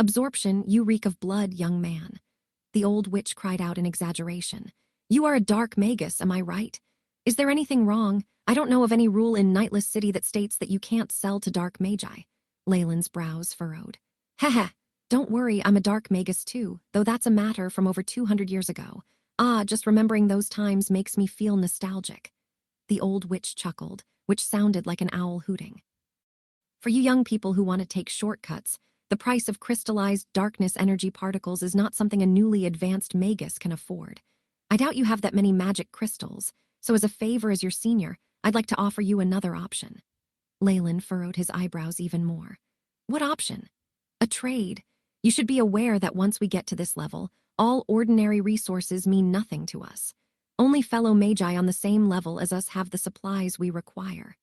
Absorption, you reek of blood, young man. The old witch cried out in exaggeration. You are a dark magus, am I right? Is there anything wrong? I don't know of any rule in Nightless City that states that you can't sell to dark magi. Leyland's brows furrowed. Heh. Don't worry, I'm a dark magus too, though that's a matter from over 200 years ago. Ah, just remembering those times makes me feel nostalgic. The old witch chuckled, which sounded like an owl hooting. For you young people who want to take shortcuts, the price of crystallized darkness energy particles is not something a newly advanced magus can afford. I doubt you have that many magic crystals, so as a favor as your senior, I'd like to offer you another option. Leyland furrowed his eyebrows even more. What option? A trade. You should be aware that once we get to this level, all ordinary resources mean nothing to us. Only fellow magi on the same level as us have the supplies we require.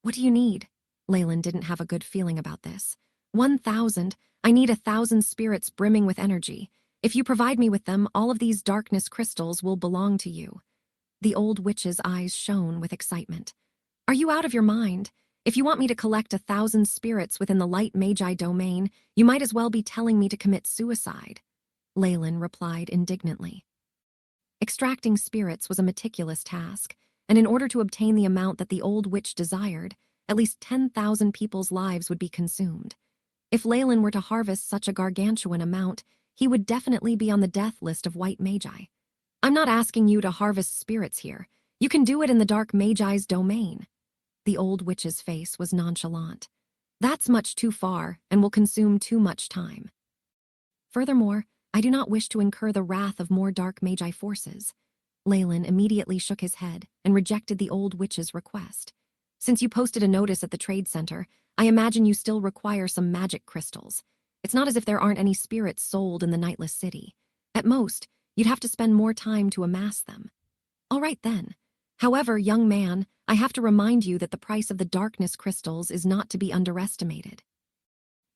What do you need? Leyland didn't have a good feeling about this. 1,000. I need 1,000 spirits brimming with energy. If you provide me with them, all of these darkness crystals will belong to you. The old witch's eyes shone with excitement. Are you out of your mind? If you want me to collect 1,000 spirits within the light magi domain, you might as well be telling me to commit suicide. Leyland replied indignantly. Extracting spirits was a meticulous task, and in order to obtain the amount that the old witch desired, at least 10,000 people's lives would be consumed. If Leyland were to harvest such a gargantuan amount, he would definitely be on the death list of white magi. I'm not asking you to harvest spirits here. You can do it in the dark magi's domain. The old witch's face was nonchalant. That's much too far and will consume too much time. Furthermore, I do not wish to incur the wrath of more dark magi forces. Leyland immediately shook his head and rejected the old witch's request. Since you posted a notice at the trade center, I imagine you still require some magic crystals. It's not as if there aren't any spirits sold in the Nightless City. At most, you'd have to spend more time to amass them. All right then. However, young man, I have to remind you that the price of the darkness crystals is not to be underestimated.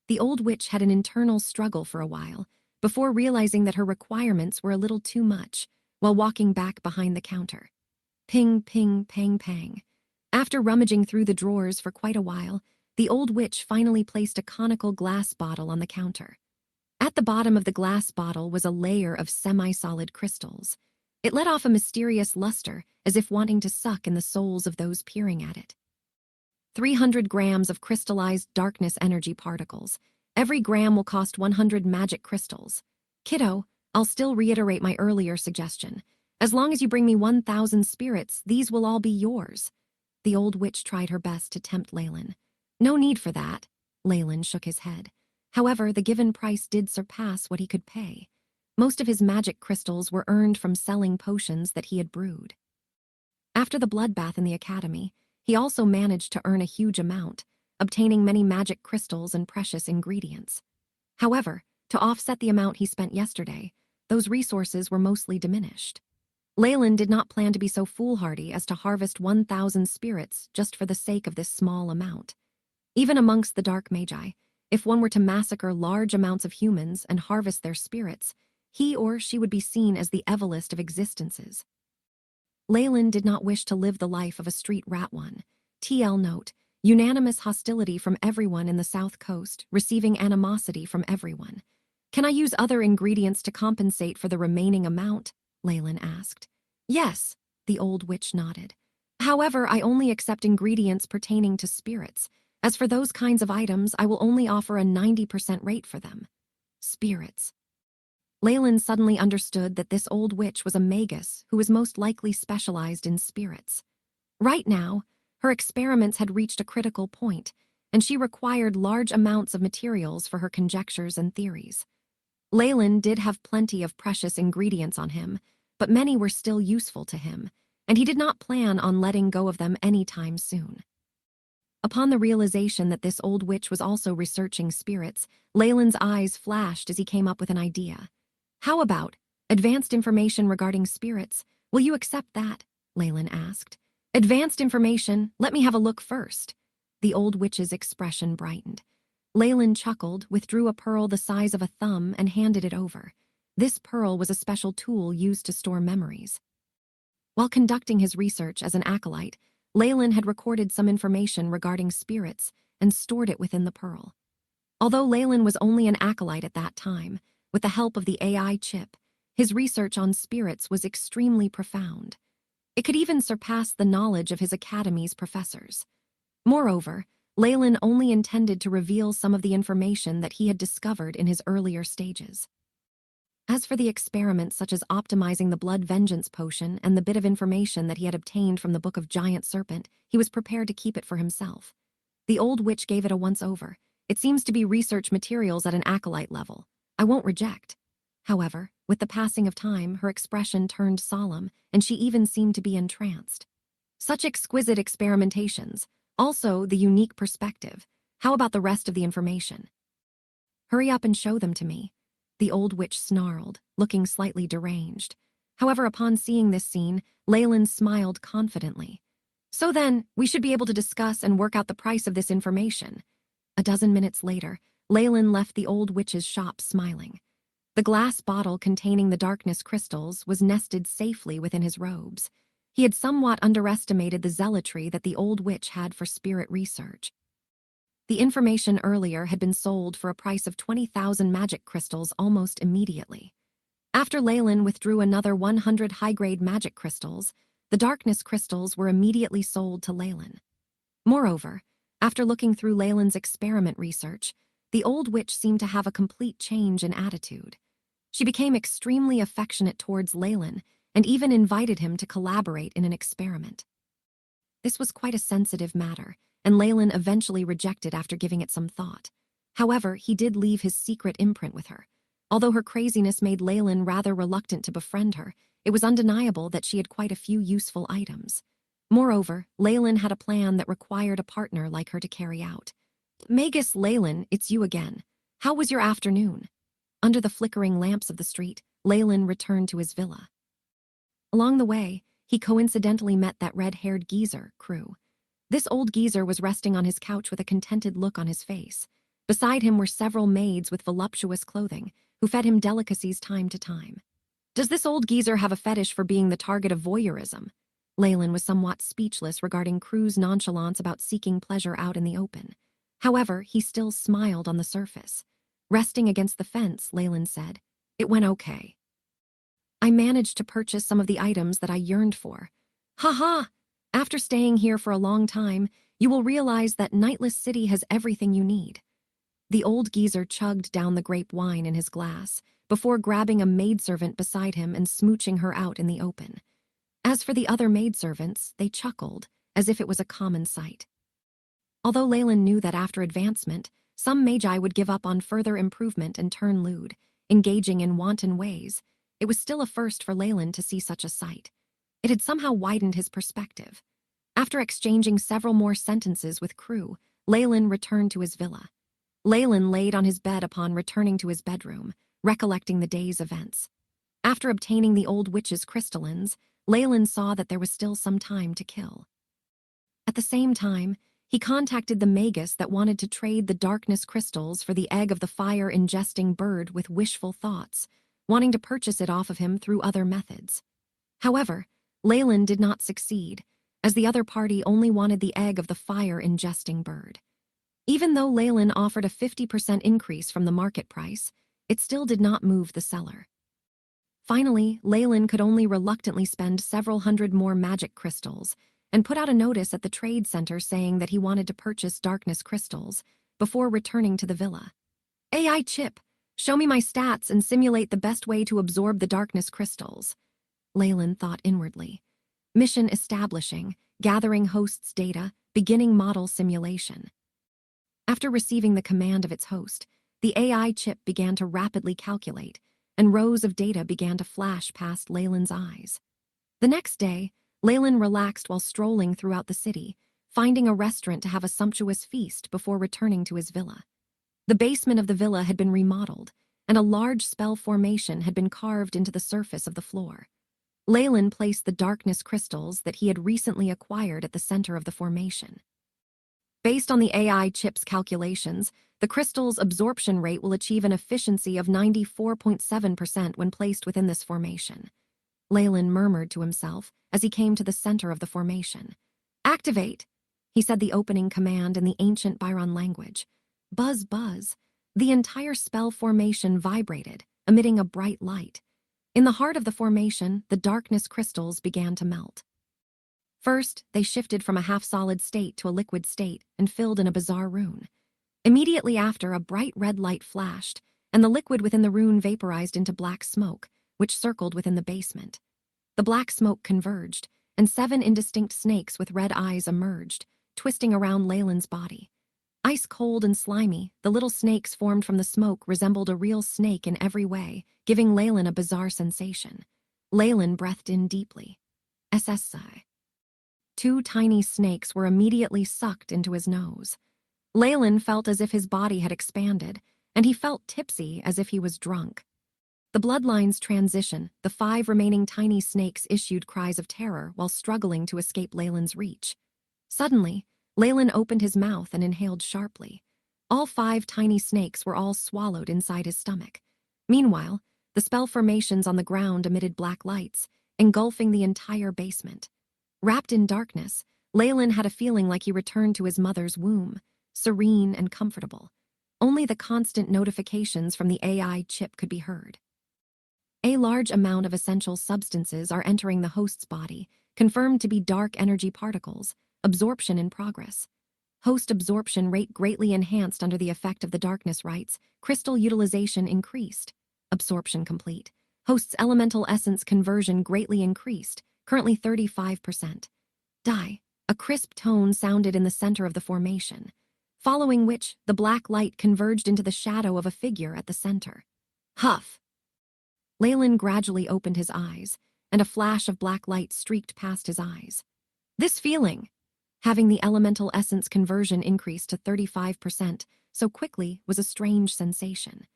The old witch had an internal struggle for a while, before realizing that her requirements were a little too much, while walking back behind the counter. Ping, ping, pang, pang. After rummaging through the drawers for quite a while, the old witch finally placed a conical glass bottle on the counter. At the bottom of the glass bottle was a layer of semi-solid crystals. It let off a mysterious luster, as if wanting to suck in the souls of those peering at it. 300 grams of crystallized darkness energy particles. Every gram will cost 100 magic crystals. Kiddo, I'll still reiterate my earlier suggestion. As long as you bring me 1,000 spirits, these will all be yours. The old witch tried her best to tempt Leyland. No need for that. Leyland shook his head. However, the given price did surpass what he could pay. Most of his magic crystals were earned from selling potions that he had brewed. After the bloodbath in the academy, he also managed to earn a huge amount, obtaining many magic crystals and precious ingredients. However, to offset the amount he spent yesterday, those resources were mostly diminished. Leyland did not plan to be so foolhardy as to harvest 1,000 spirits just for the sake of this small amount. Even amongst the dark magi, if one were to massacre large amounts of humans and harvest their spirits, he or she would be seen as the evilest of existences. Leyland did not wish to live the life of a street rat one. TL note, unanimous hostility from everyone in the South Coast, receiving animosity from everyone. Can I use other ingredients to compensate for the remaining amount? Leyland asked. Yes, the old witch nodded. However, I only accept ingredients pertaining to spirits. As for those kinds of items, I will only offer a 90% rate for them. Spirits. Leyland suddenly understood that this old witch was a magus who was most likely specialized in spirits. Right now, her experiments had reached a critical point, and she required large amounts of materials for her conjectures and theories. Leyland did have plenty of precious ingredients on him, but many were still useful to him, and he did not plan on letting go of them anytime soon. Upon the realization that this old witch was also researching spirits, Leyland's eyes flashed as he came up with an idea. How about advanced information regarding spirits? Will you accept that? Leyland asked. Advanced information? Let me have a look first. The old witch's expression brightened. Leyland chuckled, withdrew a pearl the size of a thumb, and handed it over. This pearl was a special tool used to store memories. While conducting his research as an acolyte, Leyland had recorded some information regarding spirits and stored it within the pearl. Although Leyland was only an acolyte at that time, with the help of the AI chip, his research on spirits was extremely profound. It could even surpass the knowledge of his academy's professors. Moreover, Leyland only intended to reveal some of the information that he had discovered in his earlier stages. As for the experiments such as optimizing the blood vengeance potion and the bit of information that he had obtained from the Book of Giant Serpent, he was prepared to keep it for himself. The old witch gave it a once-over. It seems to be research materials at an acolyte level. I won't reject. However, with the passing of time, her expression turned solemn, and she even seemed to be entranced. Such exquisite experimentations. Also, the unique perspective. How about the rest of the information? Hurry up and show them to me. The old witch snarled, looking slightly deranged. However, upon seeing this scene, Leyland smiled confidently. So then, we should be able to discuss and work out the price of this information. A dozen minutes later, Leyland left the old witch's shop smiling. The glass bottle containing the darkness crystals was nested safely within his robes. He had somewhat underestimated the zealotry that the old witch had for spirit research. The information earlier had been sold for a price of 20,000 magic crystals almost immediately. After Leyland withdrew another 100 high-grade magic crystals, the darkness crystals were immediately sold to Leyland. Moreover, after looking through Leyland's experiment research, the old witch seemed to have a complete change in attitude. She became extremely affectionate towards Leyland and even invited him to collaborate in an experiment. This was quite a sensitive matter, and Leyland eventually rejected after giving it some thought. However, he did leave his secret imprint with her. Although her craziness made Leyland rather reluctant to befriend her, it was undeniable that she had quite a few useful items. Moreover, Leyland had a plan that required a partner like her to carry out. Magus, Leyland, it's you again. How was your afternoon? Under the flickering lamps of the street, Leyland returned to his villa. Along the way, he coincidentally met that red-haired geezer, Crew. This old geezer was resting on his couch with a contented look on his face. Beside him were several maids with voluptuous clothing, who fed him delicacies time to time. Does this old geezer have a fetish for being the target of voyeurism? Leyland was somewhat speechless regarding Crew's nonchalance about seeking pleasure out in the open. However, he still smiled on the surface. Resting against the fence, Leyland said, "It went okay. I managed to purchase some of the items that I yearned for. Ha ha! After staying here for a long time, you will realize that Nightless City has everything you need." The old geezer chugged down the grape wine in his glass, before grabbing a maidservant beside him and smooching her out in the open. As for the other maidservants, they chuckled, as if it was a common sight. Although Leyland knew that after advancement, some magi would give up on further improvement and turn lewd, engaging in wanton ways, it was still a first for Leyland to see such a sight. It had somehow widened his perspective. After exchanging several more sentences with Crew, Leyland returned to his villa. Leyland laid on his bed upon returning to his bedroom, recollecting the day's events. After obtaining the old witch's crystallines, Leyland saw that there was still some time to kill. At the same time, he contacted the Magus that wanted to trade the darkness crystals for the egg of the fire-ingesting bird with wishful thoughts, wanting to purchase it off of him through other methods. However, Leyland did not succeed, as the other party only wanted the egg of the fire-ingesting bird. Even though Leyland offered a 50% increase from the market price, it still did not move the seller. Finally, Leyland could only reluctantly spend several hundred more magic crystals and put out a notice at the trade center saying that he wanted to purchase darkness crystals before returning to the villa. "AI chip, show me my stats and simulate the best way to absorb the darkness crystals," Leyland thought inwardly. Mission establishing, gathering host's data, beginning model simulation. After receiving the command of its host, the AI chip began to rapidly calculate, and rows of data began to flash past Leyland's eyes. The next day, Leyland relaxed while strolling throughout the city, finding a restaurant to have a sumptuous feast before returning to his villa. The basement of the villa had been remodeled, and a large spell formation had been carved into the surface of the floor. Leyland placed the darkness crystals that he had recently acquired at the center of the formation. Based on the AI chip's calculations, the crystal's absorption rate will achieve an efficiency of 94.7% when placed within this formation. Leyland murmured to himself as he came to the center of the formation. "Activate," he said the opening command in the ancient Byron language. Buzz, buzz. The entire spell formation vibrated, emitting a bright light. In the heart of the formation, the darkness crystals began to melt. First, they shifted from a half-solid state to a liquid state and filled in a bizarre rune. Immediately after, a bright red light flashed, and the liquid within the rune vaporized into black smoke, which circled within the basement. The black smoke converged, and 7 indistinct snakes with red eyes emerged, twisting around Leyland's body. Ice-cold and slimy, the little snakes formed from the smoke resembled a real snake in every way, giving Leyland a bizarre sensation. Leyland breathed in deeply. SSI. 2 tiny snakes were immediately sucked into his nose. Leyland felt as if his body had expanded, and he felt tipsy as if he was drunk. The bloodlines transition, the 5 remaining tiny snakes issued cries of terror while struggling to escape Leyland's reach. Suddenly, Leyland opened his mouth and inhaled sharply. All 5 tiny snakes were all swallowed inside his stomach. Meanwhile, the spell formations on the ground emitted black lights, engulfing the entire basement. Wrapped in darkness, Leyland had a feeling like he returned to his mother's womb, serene and comfortable. Only the constant notifications from the AI chip could be heard. A large amount of essential substances are entering the host's body, confirmed to be dark energy particles. Absorption in progress. Host absorption rate greatly enhanced under the effect of the darkness rites. Crystal utilization increased. Absorption complete. Host's elemental essence conversion greatly increased, currently 35%. Die. A crisp tone sounded in the center of the formation, following which the black light converged into the shadow of a figure at the center. Huff. Leyland gradually opened his eyes, and a flash of black light streaked past his eyes. This feeling, having the elemental essence conversion increase to 35% so quickly, was a strange sensation.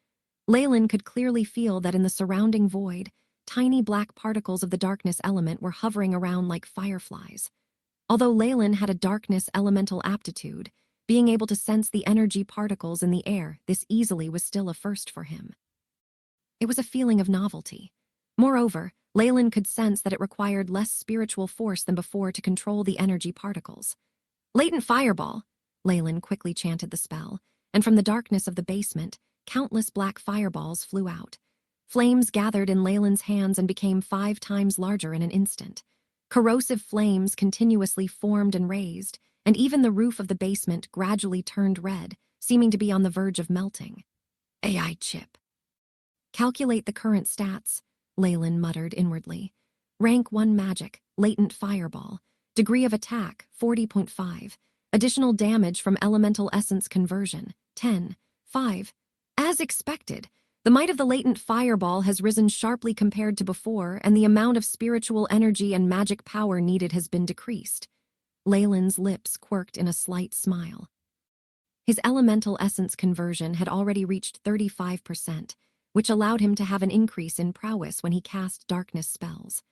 Leyland could clearly feel that in the surrounding void, tiny black particles of the darkness element were hovering around like fireflies. Although Leyland had a darkness elemental aptitude, being able to sense the energy particles in the air this easily was still a first for him. It was a feeling of novelty. Moreover, Leyland could sense that it required less spiritual force than before to control the energy particles. Latent fireball, Leyland quickly chanted the spell, and from the darkness of the basement, countless black fireballs flew out. Flames gathered in Leyland's hands and became 5 times larger in an instant. Corrosive flames continuously formed and raised, and even the roof of the basement gradually turned red, seeming to be on the verge of melting. AI chip. Calculate the current stats, Leyland muttered inwardly. Rank 1 magic, latent fireball. Degree of attack, 40.5. Additional damage from elemental essence conversion, 10. 5. As expected, the might of the latent fireball has risen sharply compared to before, and the amount of spiritual energy and magic power needed has been decreased. Leyland's lips quirked in a slight smile. His elemental essence conversion had already reached 35%, which allowed him to have an increase in prowess when he cast darkness spells.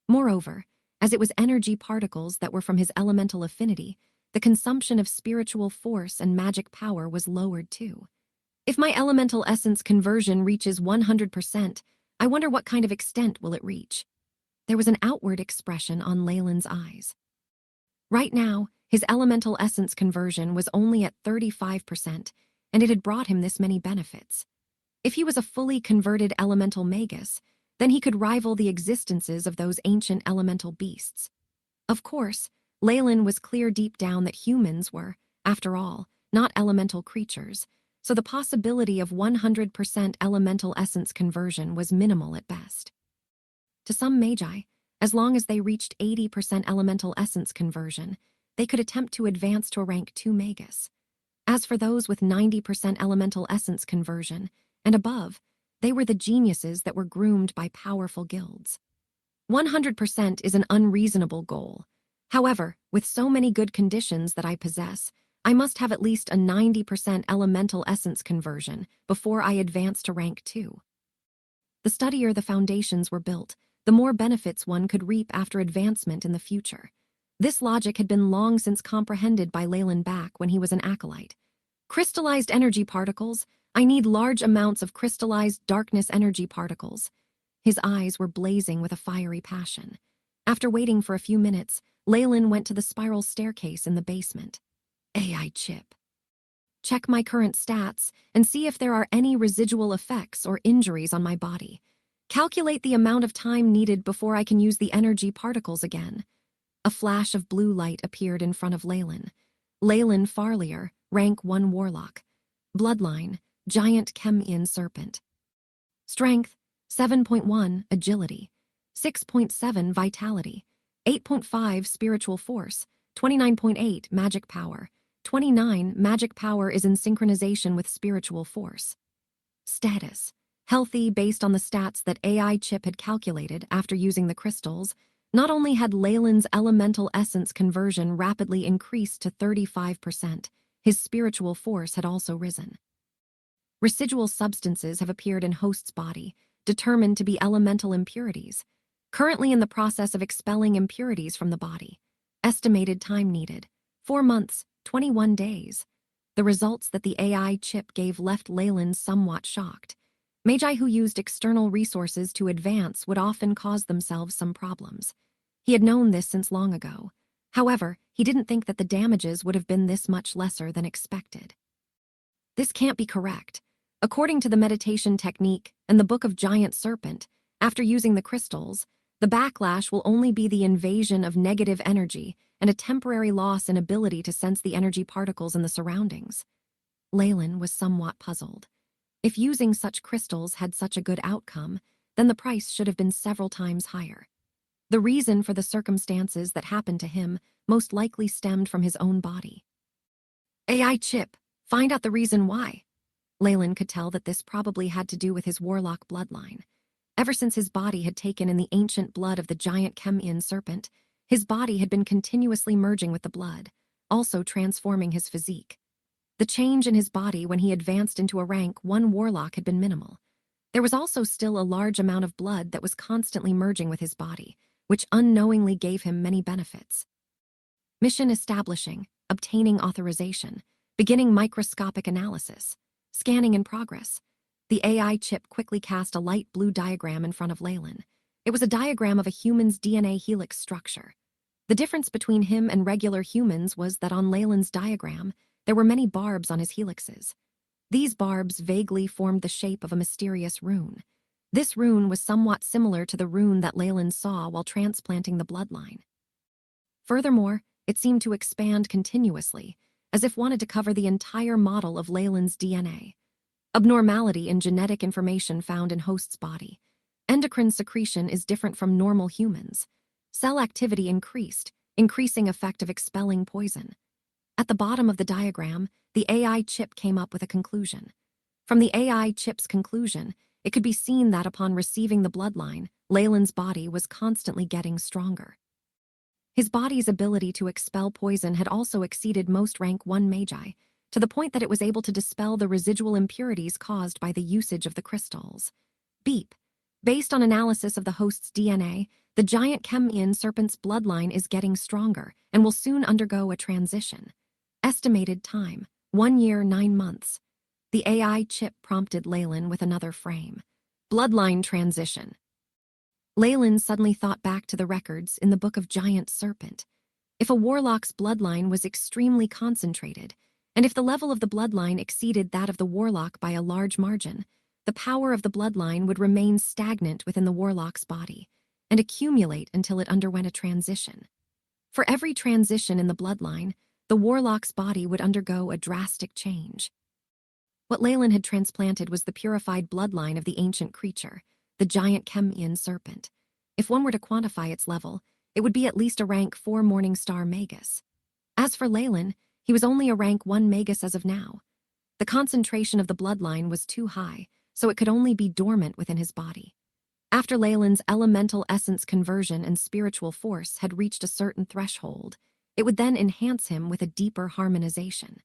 Moreover, as it was energy particles that were from his elemental affinity, the consumption of spiritual force and magic power was lowered too. If my elemental essence conversion reaches 100%, I wonder what kind of extent will it reach. There was an outward expression on Leyland's eyes. Right now, his elemental essence conversion was only at 35%, and it had brought him this many benefits. If he was a fully converted elemental magus, then he could rival the existences of those ancient elemental beasts. Of course, Leyland was clear deep down that humans were, after all, not elemental creatures, so the possibility of 100% elemental essence conversion was minimal at best. To some magi, as long as they reached 80% elemental essence conversion, they could attempt to advance to a rank 2 magus. As for those with 90% elemental essence conversion and above, they were the geniuses that were groomed by powerful guilds. 100% is an unreasonable goal. However, with so many good conditions that I possess, I must have at least a 90% elemental essence conversion before I advance to rank 2. The steadier the foundations were built, the more benefits one could reap after advancement in the future. This logic had been long since comprehended by Leyland back when he was an acolyte. Crystallized energy particles. I need large amounts of crystallized darkness energy particles. His eyes were blazing with a fiery passion. After waiting for a few minutes, Leyland went to the spiral staircase in the basement. AI chip. check my current stats, and see if there are any residual effects or injuries on my body. Calculate the amount of time needed before I can use the energy particles again. A flash of blue light appeared in front of Leyland. Leyland Farlier, rank 1 Warlock. Bloodline, giant Chemian serpent. Strength, 7.1 agility, 6.7 vitality, 8.5 spiritual force, 29.8 magic power. 29 magic power is in synchronization with spiritual force. Status, healthy based on the stats that AI Chip had calculated after using the crystals. Not only had Leyland's elemental essence conversion rapidly increased to 35%, his spiritual force had also risen. Residual substances have appeared in host's body, determined to be elemental impurities, currently in the process of expelling impurities from the body. Estimated time needed, 4 months, 21 days. The results that the AI Chip gave left Leyland somewhat shocked. Magi who used external resources to advance would often cause themselves some problems. He had known this since long ago. However, he didn't think that the damages would have been this much lesser than expected. This can't be correct. According to the meditation technique and the Book of Giant Serpent, after using the crystals, the backlash will only be the invasion of negative energy and a temporary loss in ability to sense the energy particles in the surroundings. Leyland was somewhat puzzled. If using such crystals had such a good outcome, then the price should have been several times higher. The reason for the circumstances that happened to him most likely stemmed from his own body. AI Chip, find out the reason why. Leyland could tell that this probably had to do with his Warlock bloodline. Ever since his body had taken in the ancient blood of the giant Chemian serpent, his body had been continuously merging with the blood, also transforming his physique. The change in his body when he advanced into a rank 1 Warlock had been minimal. There was also still a large amount of blood that was constantly merging with his body, which unknowingly gave him many benefits. Mission establishing, obtaining authorization, beginning microscopic analysis. Scanning in progress. The AI Chip quickly cast a light blue diagram in front of Leyland. It was a diagram of a human's DNA helix structure. The difference between him and regular humans was that on Leyland's diagram, there were many barbs on his helixes. These barbs vaguely formed the shape of a mysterious rune. This rune was somewhat similar to the rune that Leyland saw while transplanting the bloodline. Furthermore, it seemed to expand continuously, as if wanted to cover the entire model of Leyland's DNA. Abnormality in genetic information found in host's body. Endocrine secretion is different from normal humans. Cell activity increased, increasing effect of expelling poison. At the bottom of the diagram, the AI Chip came up with a conclusion. From the AI Chip's conclusion, it could be seen that upon receiving the bloodline, Leyland's body was constantly getting stronger. His body's ability to expel poison had also exceeded most rank 1 Magi, to the point that it was able to dispel the residual impurities caused by the usage of the crystals. Beep. Based on analysis of the host's DNA, the giant Chemian serpent's bloodline is getting stronger and will soon undergo a transition. Estimated time, 1 year, 9 months. The AI Chip prompted Leyland with another frame. Bloodline transition. Leyland suddenly thought back to the records in the Book of Giant Serpent. If a Warlock's bloodline was extremely concentrated, and if the level of the bloodline exceeded that of the Warlock by a large margin, the power of the bloodline would remain stagnant within the Warlock's body and accumulate until it underwent a transition. For every transition in the bloodline, the Warlock's body would undergo a drastic change. What Leyland had transplanted was the purified bloodline of the ancient creature, the giant Chemian serpent. If one were to quantify its level, it would be at least a rank 4 Morningstar Magus. As for Leyland, he was only a rank 1 Magus as of now. The concentration of the bloodline was too high, so it could only be dormant within his body. After Leyland's elemental essence conversion and spiritual force had reached a certain threshold, it would then enhance him with a deeper harmonization.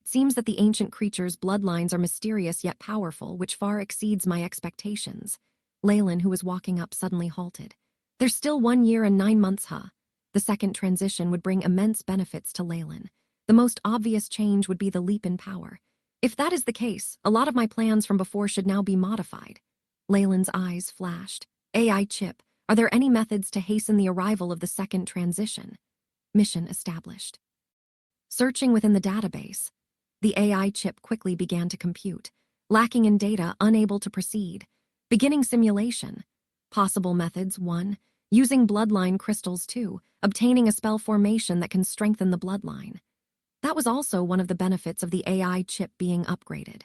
It seems that the ancient creature's bloodlines are mysterious yet powerful, which far exceeds my expectations. Leyland, who was walking up, suddenly halted. There's still 1 year and 9 months, huh? The second transition would bring immense benefits to Leyland. The most obvious change would be the leap in power. If that is the case, a lot of my plans from before should now be modified. Leyland's eyes flashed. AI Chip, are there any methods to hasten the arrival of the second transition? Mission established. Searching within the database. The AI chip quickly began to compute, lacking in data, unable to proceed. Beginning simulation. Possible methods: 1. Using bloodline crystals. 2. Obtaining a spell formation that can strengthen the bloodline. That was also one of the benefits of the AI chip being upgraded.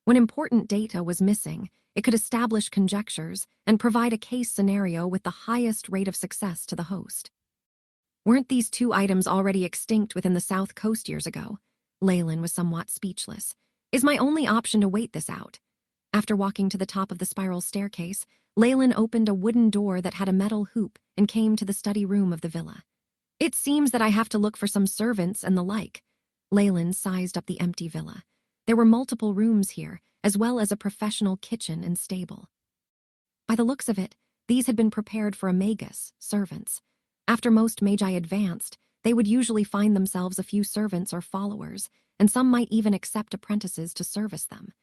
When important data was missing, it could establish conjectures and provide a case scenario with the highest rate of success to the host. Weren't these two items already extinct within the South Coast years ago? Leyland was somewhat speechless. Is my only option to wait this out? After walking to the top of the spiral staircase, Leyland opened a wooden door that had a metal hoop and came to the study room of the villa. It seems that I have to look for some servants and the like. Leyland sized up the empty villa. There were multiple rooms here, as well as a professional kitchen and stable. By the looks of it, these had been prepared for a Magus, servants. After most magi advanced, they would usually find themselves a few servants or followers, and some might even accept apprentices to service them.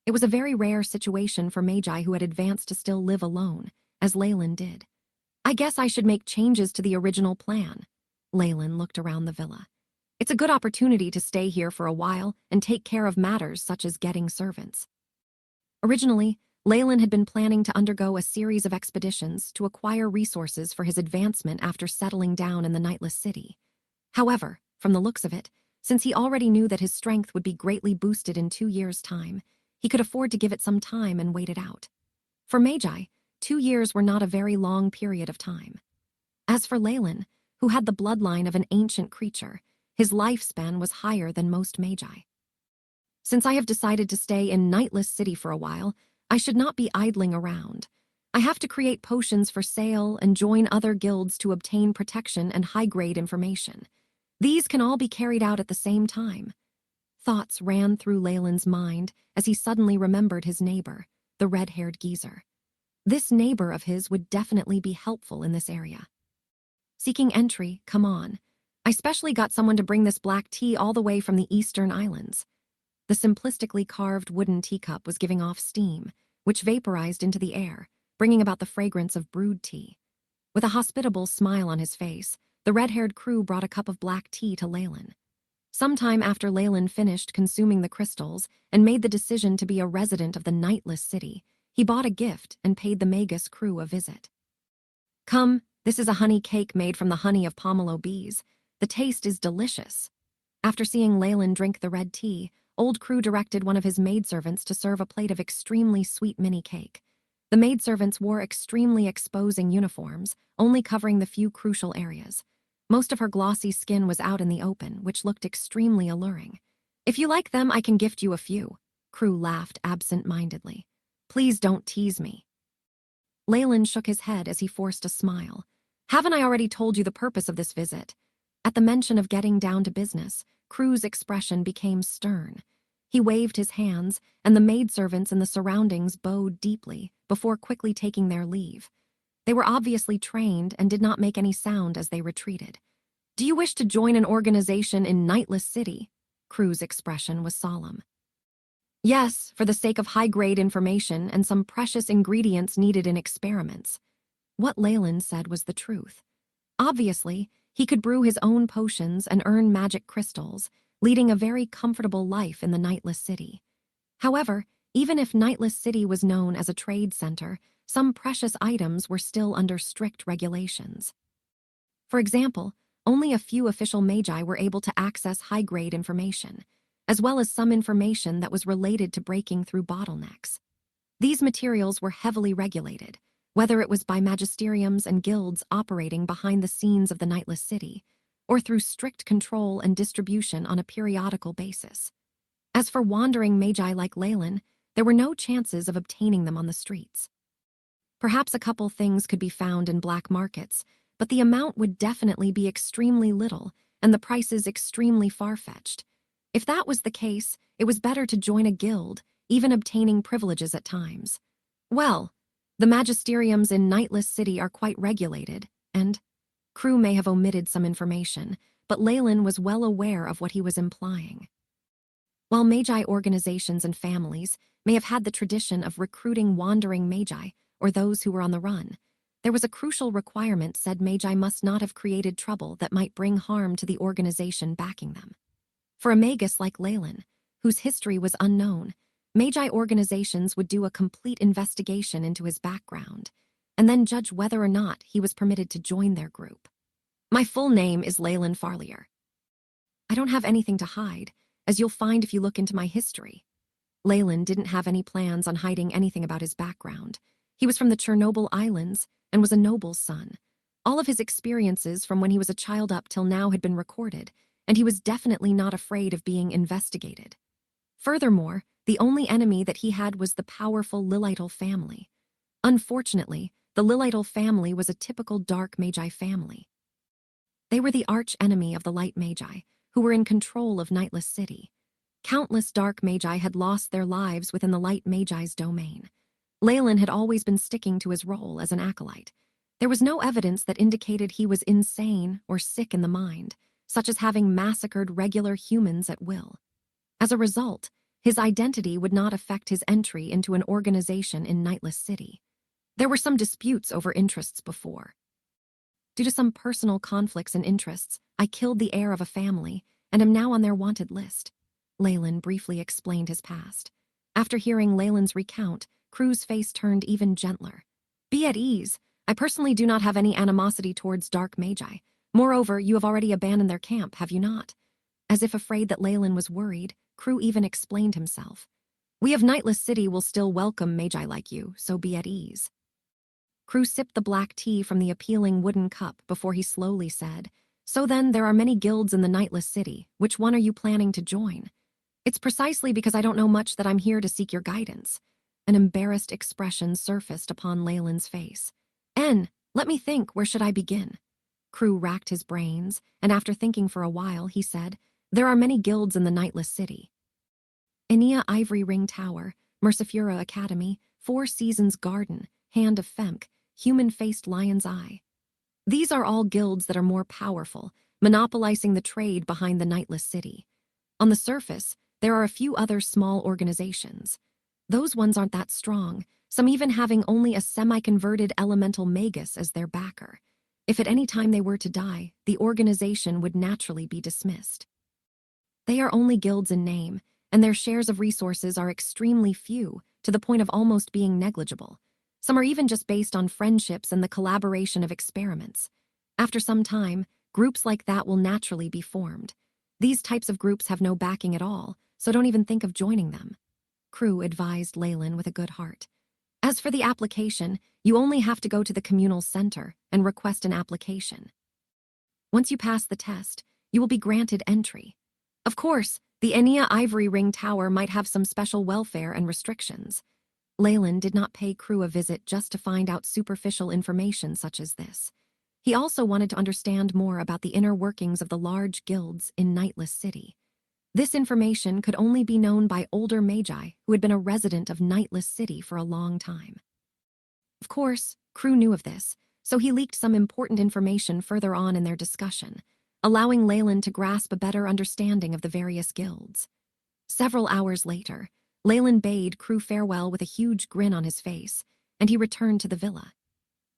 It was a very rare situation for magi who had advanced to still live alone, as Leyland did. I guess I should make changes to the original plan. Leyland looked around the villa. It's a good opportunity to stay here for a while and take care of matters such as getting servants. Originally, Leyland had been planning to undergo a series of expeditions to acquire resources for his advancement after settling down in the Nightless City. However, from the looks of it, since he already knew that his strength would be greatly boosted in 2 years' time, he could afford to give it some time and wait it out. For magi, 2 years were not a very long period of time. As for Leyland, who had the bloodline of an ancient creature, his lifespan was higher than most magi. Since I have decided to stay in Nightless City for a while, I should not be idling around. I have to create potions for sale and join other guilds to obtain protection and high-grade information. These can all be carried out at the same time. Thoughts ran through Leyland's mind as he suddenly remembered his neighbor, the red-haired geezer. This neighbor of his would definitely be helpful in this area. Seeking entry, come on. I specially got someone to bring this black tea all the way from the Eastern Islands. The simplistically carved wooden teacup was giving off steam, which vaporized into the air, bringing about the fragrance of brewed tea. With a hospitable smile on his face, the red-haired crew brought a cup of black tea to Leyland. Sometime after Leyland finished consuming the crystals and made the decision to be a resident of the Nightless City, he bought a gift and paid the Magus crew a visit. Come, this is a honey cake made from the honey of pomelo bees. The taste is delicious. After seeing Leyland drink the red tea, Old Crew directed one of his maidservants to serve a plate of extremely sweet mini cake. The maidservants wore extremely exposing uniforms, only covering the few crucial areas. Most of her glossy skin was out in the open, which looked extremely alluring. If you like them, I can gift you a few. Crew laughed absent-mindedly. Please don't tease me. Leyland shook his head as he forced a smile. Haven't I already told you the purpose of this visit? At the mention of getting down to business, Crew's expression became stern. He waved his hands, and the maidservants in the surroundings bowed deeply before quickly taking their leave. They were obviously trained and did not make any sound as they retreated. Do you wish to join an organization in Nightless City? Crew's expression was solemn. Yes, for the sake of high-grade information and some precious ingredients needed in experiments. What Leyland said was the truth. Obviously, he could brew his own potions and earn magic crystals, leading a very comfortable life in the Nightless City. However, even if Nightless City was known as a trade center, some precious items were still under strict regulations. For example, only a few official magi were able to access high-grade information, as well as some information that was related to breaking through bottlenecks. These materials were heavily regulated, whether it was by magisteriums and guilds operating behind the scenes of the Nightless City, or through strict control and distribution on a periodical basis. As for wandering magi like Leyland, there were no chances of obtaining them on the streets. Perhaps a couple things could be found in black markets, but the amount would definitely be extremely little and the prices extremely far-fetched. If that was the case, it was better to join a guild, even obtaining privileges at times. Well, the magisteriums in Nightless City are quite regulated, and Crew may have omitted some information, but Leyland was well aware of what he was implying. While magi organizations and families may have had the tradition of recruiting wandering magi or those who were on the run, there was a crucial requirement: said magi must not have created trouble that might bring harm to the organization backing them. For a magus like Leyland, whose history was unknown, Magi organizations would do a complete investigation into his background and then judge whether or not he was permitted to join their group. My full name is Leyland Farlier. I don't have anything to hide, as you'll find if you look into my history. Leyland didn't have any plans on hiding anything about his background. He was from the Chernobyl Islands and was a noble's son. All of his experiences from when he was a child up till now had been recorded, and he was definitely not afraid of being investigated. Furthermore, the only enemy that he had was the powerful Lilithal family. Unfortunately, the Lilithal family was a typical dark Magi family. They were the arch-enemy of the light Magi, who were in control of Nightless City. Countless dark Magi had lost their lives within the light Magi's domain. Leyland had always been sticking to his role as an acolyte. There was no evidence that indicated he was insane or sick in the mind, such as having massacred regular humans at will. As a result, his identity would not affect his entry into an organization in Nightless City. There were some disputes over interests before. Due to some personal conflicts and interests, I killed the heir of a family and am now on their wanted list. Leyland briefly explained his past. After hearing Leyland's recount, Crew's face turned even gentler. Be at ease. I personally do not have any animosity towards dark Magi. Moreover, you have already abandoned their camp, have you not? As if afraid that Leyland was worried, Crew even explained himself. We of Nightless City will still welcome Magi like you, so be at ease. Crew sipped the black tea from the appealing wooden cup before he slowly said, So then, there are many guilds in the Nightless City. Which one are you planning to join? It's precisely because I don't know much that I'm here to seek your guidance. An embarrassed expression surfaced upon Leyland's face. Let me think, where should I begin? Crew racked his brains, and after thinking for a while, he said, There are many guilds in the Nightless City. Enea Ivory Ring Tower, Mercifura Academy, Four Seasons Garden, Hand of Femk, Human-Faced Lion's Eye. These are all guilds that are more powerful, monopolizing the trade behind the Nightless City. On the surface, there are a few other small organizations. Those ones aren't that strong, some even having only a semi-converted elemental Magus as their backer. If at any time they were to die, the organization would naturally be dismissed. They are only guilds in name, and their shares of resources are extremely few, to the point of almost being negligible. Some are even just based on friendships and the collaboration of experiments. After some time, groups like that will naturally be formed. These types of groups have no backing at all, so don't even think of joining them. Crew advised Leyland with a good heart. As for the application, you only have to go to the communal center and request an application. Once you pass the test, you will be granted entry. Of course, the Enea Ivory Ring Tower might have some special welfare and restrictions. Leyland did not pay Crew a visit just to find out superficial information such as this. He also wanted to understand more about the inner workings of the large guilds in Nightless City. This information could only be known by older Magi who had been a resident of Nightless City for a long time. Of course, Crew knew of this, so he leaked some important information further on in their discussion, allowing Leyland to grasp a better understanding of the various guilds. Several hours later, Leyland bade Crew farewell with a huge grin on his face, and he returned to the villa.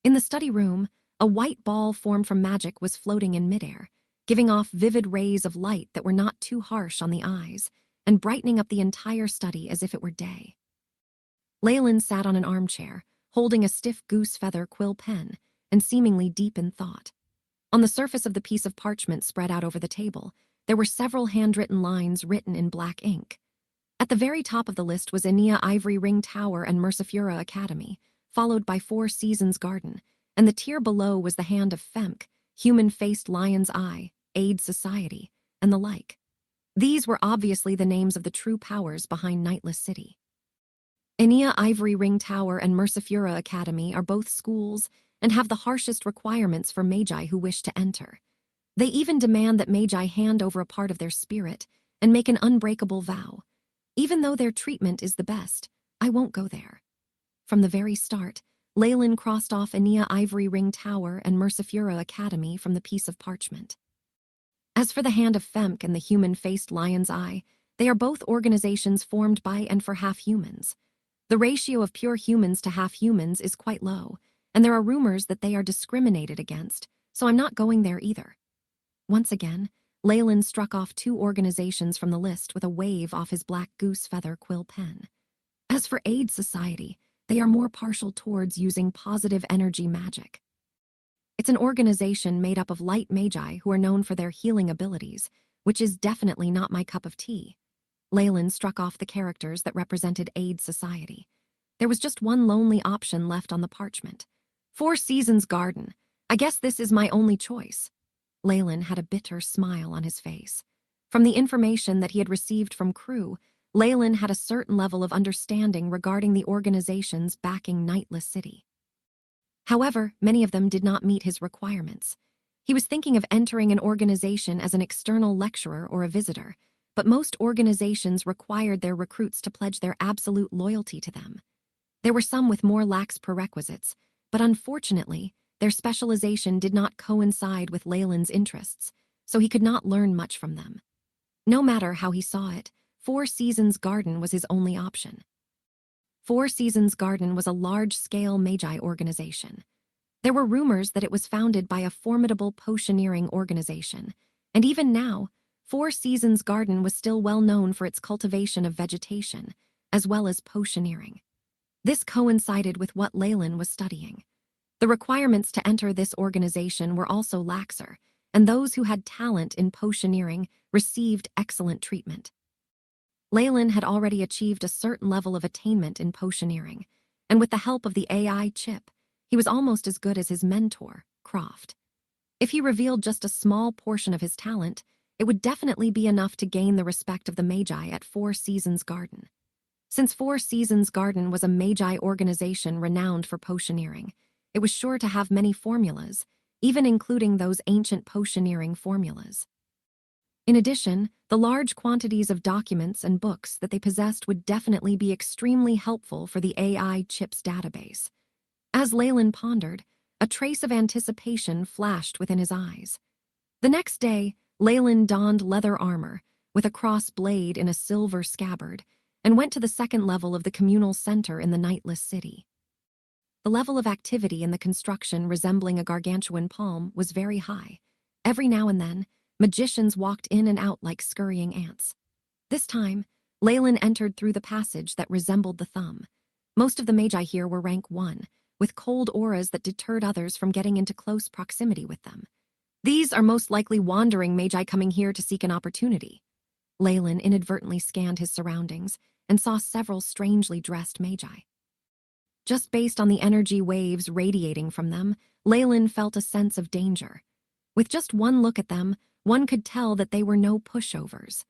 In the study room, a white ball formed from magic was floating in midair, giving off vivid rays of light that were not too harsh on the eyes, and brightening up the entire study as if it were day. Leyland sat on an armchair, holding a stiff goose feather quill pen, and seemingly deep in thought. On the surface of the piece of parchment spread out over the table, there were several handwritten lines written in black ink. At the very top of the list was Enea Ivory Ring Tower and Mercifura Academy, followed by Four Seasons Garden, and the tier below was the Hand of Femk, Human-Faced Lion's Eye, Aid Society, and the like. These were obviously the names of the true powers behind Nightless City. Enea Ivory Ring Tower and Mercifura Academy are both schools and have the harshest requirements for Magi who wish to enter. They even demand that Magi hand over a part of their spirit and make an unbreakable vow. Even though their treatment is the best, I won't go there. From the very start, Leyland crossed off Enea Ivory Ring Tower and Mercifura Academy from the piece of parchment. As for the Hand of Femk and the Human-Faced Lion's Eye, they are both organizations formed by and for half-humans. The ratio of pure humans to half-humans is quite low, and there are rumors that they are discriminated against, so I'm not going there either. Once again, Leyland struck off 2 organizations from the list with a wave off his black goose feather quill pen. As for Aid Society, they are more partial towards using positive energy magic. It's an organization made up of light magi who are known for their healing abilities, which is definitely not my cup of tea. Leyland struck off the characters that represented Aid Society. There was just one lonely option left on the parchment. 4 Seasons Garden. I guess this is my only choice. Leyland had a bitter smile on his face. From the information that he had received from crew, Leyland had a certain level of understanding regarding the organizations backing Nightless City. However, many of them did not meet his requirements. He was thinking of entering an organization as an external lecturer or a visitor, but most organizations required their recruits to pledge their absolute loyalty to them. There were some with more lax prerequisites, but unfortunately, their specialization did not coincide with Leyland's interests, so he could not learn much from them. No matter how he saw it, 4 Seasons Garden was his only option. 4 Seasons Garden was a large-scale magi organization. There were rumors that it was founded by a formidable potioneering organization, and even now, 4 Seasons Garden was still well known for its cultivation of vegetation, as well as potioneering. This coincided with what Leyland was studying. The requirements to enter this organization were also laxer, and those who had talent in potioneering received excellent treatment. Leyland had already achieved a certain level of attainment in potioneering, and with the help of the AI Chip, he was almost as good as his mentor, Croft. If he revealed just a small portion of his talent, it would definitely be enough to gain the respect of the Magi at 4 Seasons Garden. Since 4 Seasons Garden was a Magi organization renowned for potioneering, it was sure to have many formulas, even including those ancient potioneering formulas. In addition, the large quantities of documents and books that they possessed would definitely be extremely helpful for the AI Chip's database. As Leyland pondered, a trace of anticipation flashed within his eyes. The next day, Leyland donned leather armor, with a cross blade in a silver scabbard, and went to the 2nd level of the communal center in the Nightless City. The level of activity in the construction resembling a gargantuan palm was very high. Every now and then, magicians walked in and out like scurrying ants. This time, Leyland entered through the passage that resembled the thumb. Most of the magi here were rank 1, with cold auras that deterred others from getting into close proximity with them. These are most likely wandering magi coming here to seek an opportunity. Leyland inadvertently scanned his surroundings and saw several strangely dressed magi. Just based on the energy waves radiating from them, Leyland felt a sense of danger. With just one look at them, one could tell that they were no pushovers.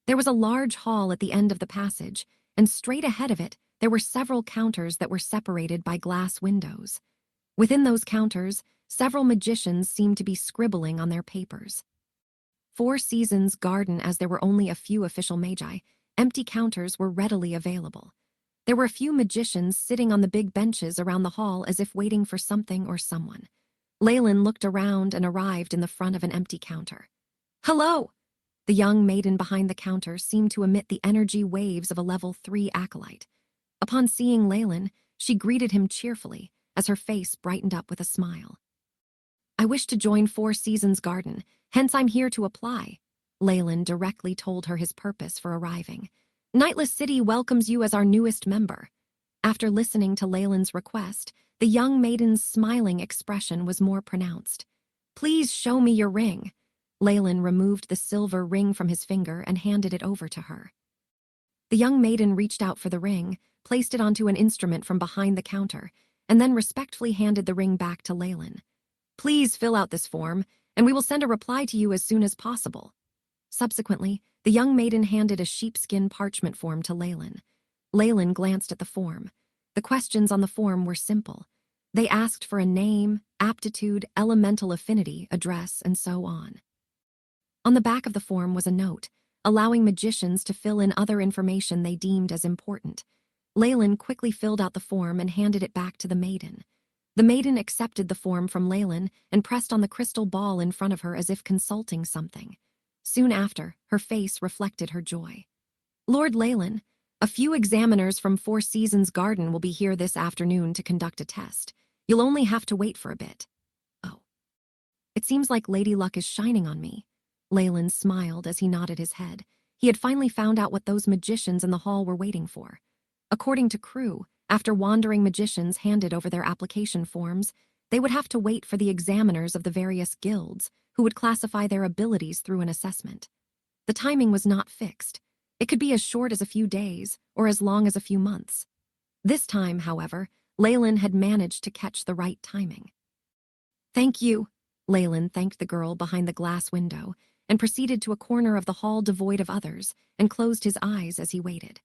There was a large hall at the end of the passage, and straight ahead of it, there were several counters that were separated by glass windows. Within those counters, several magicians seemed to be scribbling on their papers. 4 Seasons Garden, as there were only a few official magi, empty counters were readily available. There were a few magicians sitting on the big benches around the hall as if waiting for something or someone. Leyland looked around and arrived in the front of an empty counter. "Hello!" The young maiden behind the counter seemed to emit the energy waves of a level 3 acolyte. Upon seeing Leyland, she greeted him cheerfully, as her face brightened up with a smile. "I wish to join 4 Seasons Garden, hence I'm here to apply." Leyland directly told her his purpose for arriving. "Nightless City welcomes you as our newest member." After listening to Leyland's request, the young maiden's smiling expression was more pronounced. "Please show me your ring." Leyland removed the silver ring from his finger and handed it over to her. The young maiden reached out for the ring, placed it onto an instrument from behind the counter, and then respectfully handed the ring back to Leyland. "Please fill out this form, and we will send a reply to you as soon as possible." Subsequently, the young maiden handed a sheepskin parchment form to Leyland. Leyland glanced at the form. The questions on the form were simple. They asked for a name, aptitude, elemental affinity, address, and so on. On the back of the form was a note, allowing magicians to fill in other information they deemed as important. Leyland quickly filled out the form and handed it back to the maiden. The maiden accepted the form from Leyland and pressed on the crystal ball in front of her as if consulting something. Soon after, her face reflected her joy. "Lord Leyland, a few examiners from 4 Seasons Garden will be here this afternoon to conduct a test. You'll only have to wait for a bit." "Oh. It seems like Lady Luck is shining on me." Leyland smiled as he nodded his head. He had finally found out what those magicians in the hall were waiting for. According to Crew, after wandering magicians handed over their application forms, they would have to wait for the examiners of the various guilds, who would classify their abilities through an assessment. The timing was not fixed. It could be as short as a few days or as long as a few months. This time, however, Leyland had managed to catch the right timing. "Thank you," Leyland thanked the girl behind the glass window and proceeded to a corner of the hall devoid of others and closed his eyes as he waited.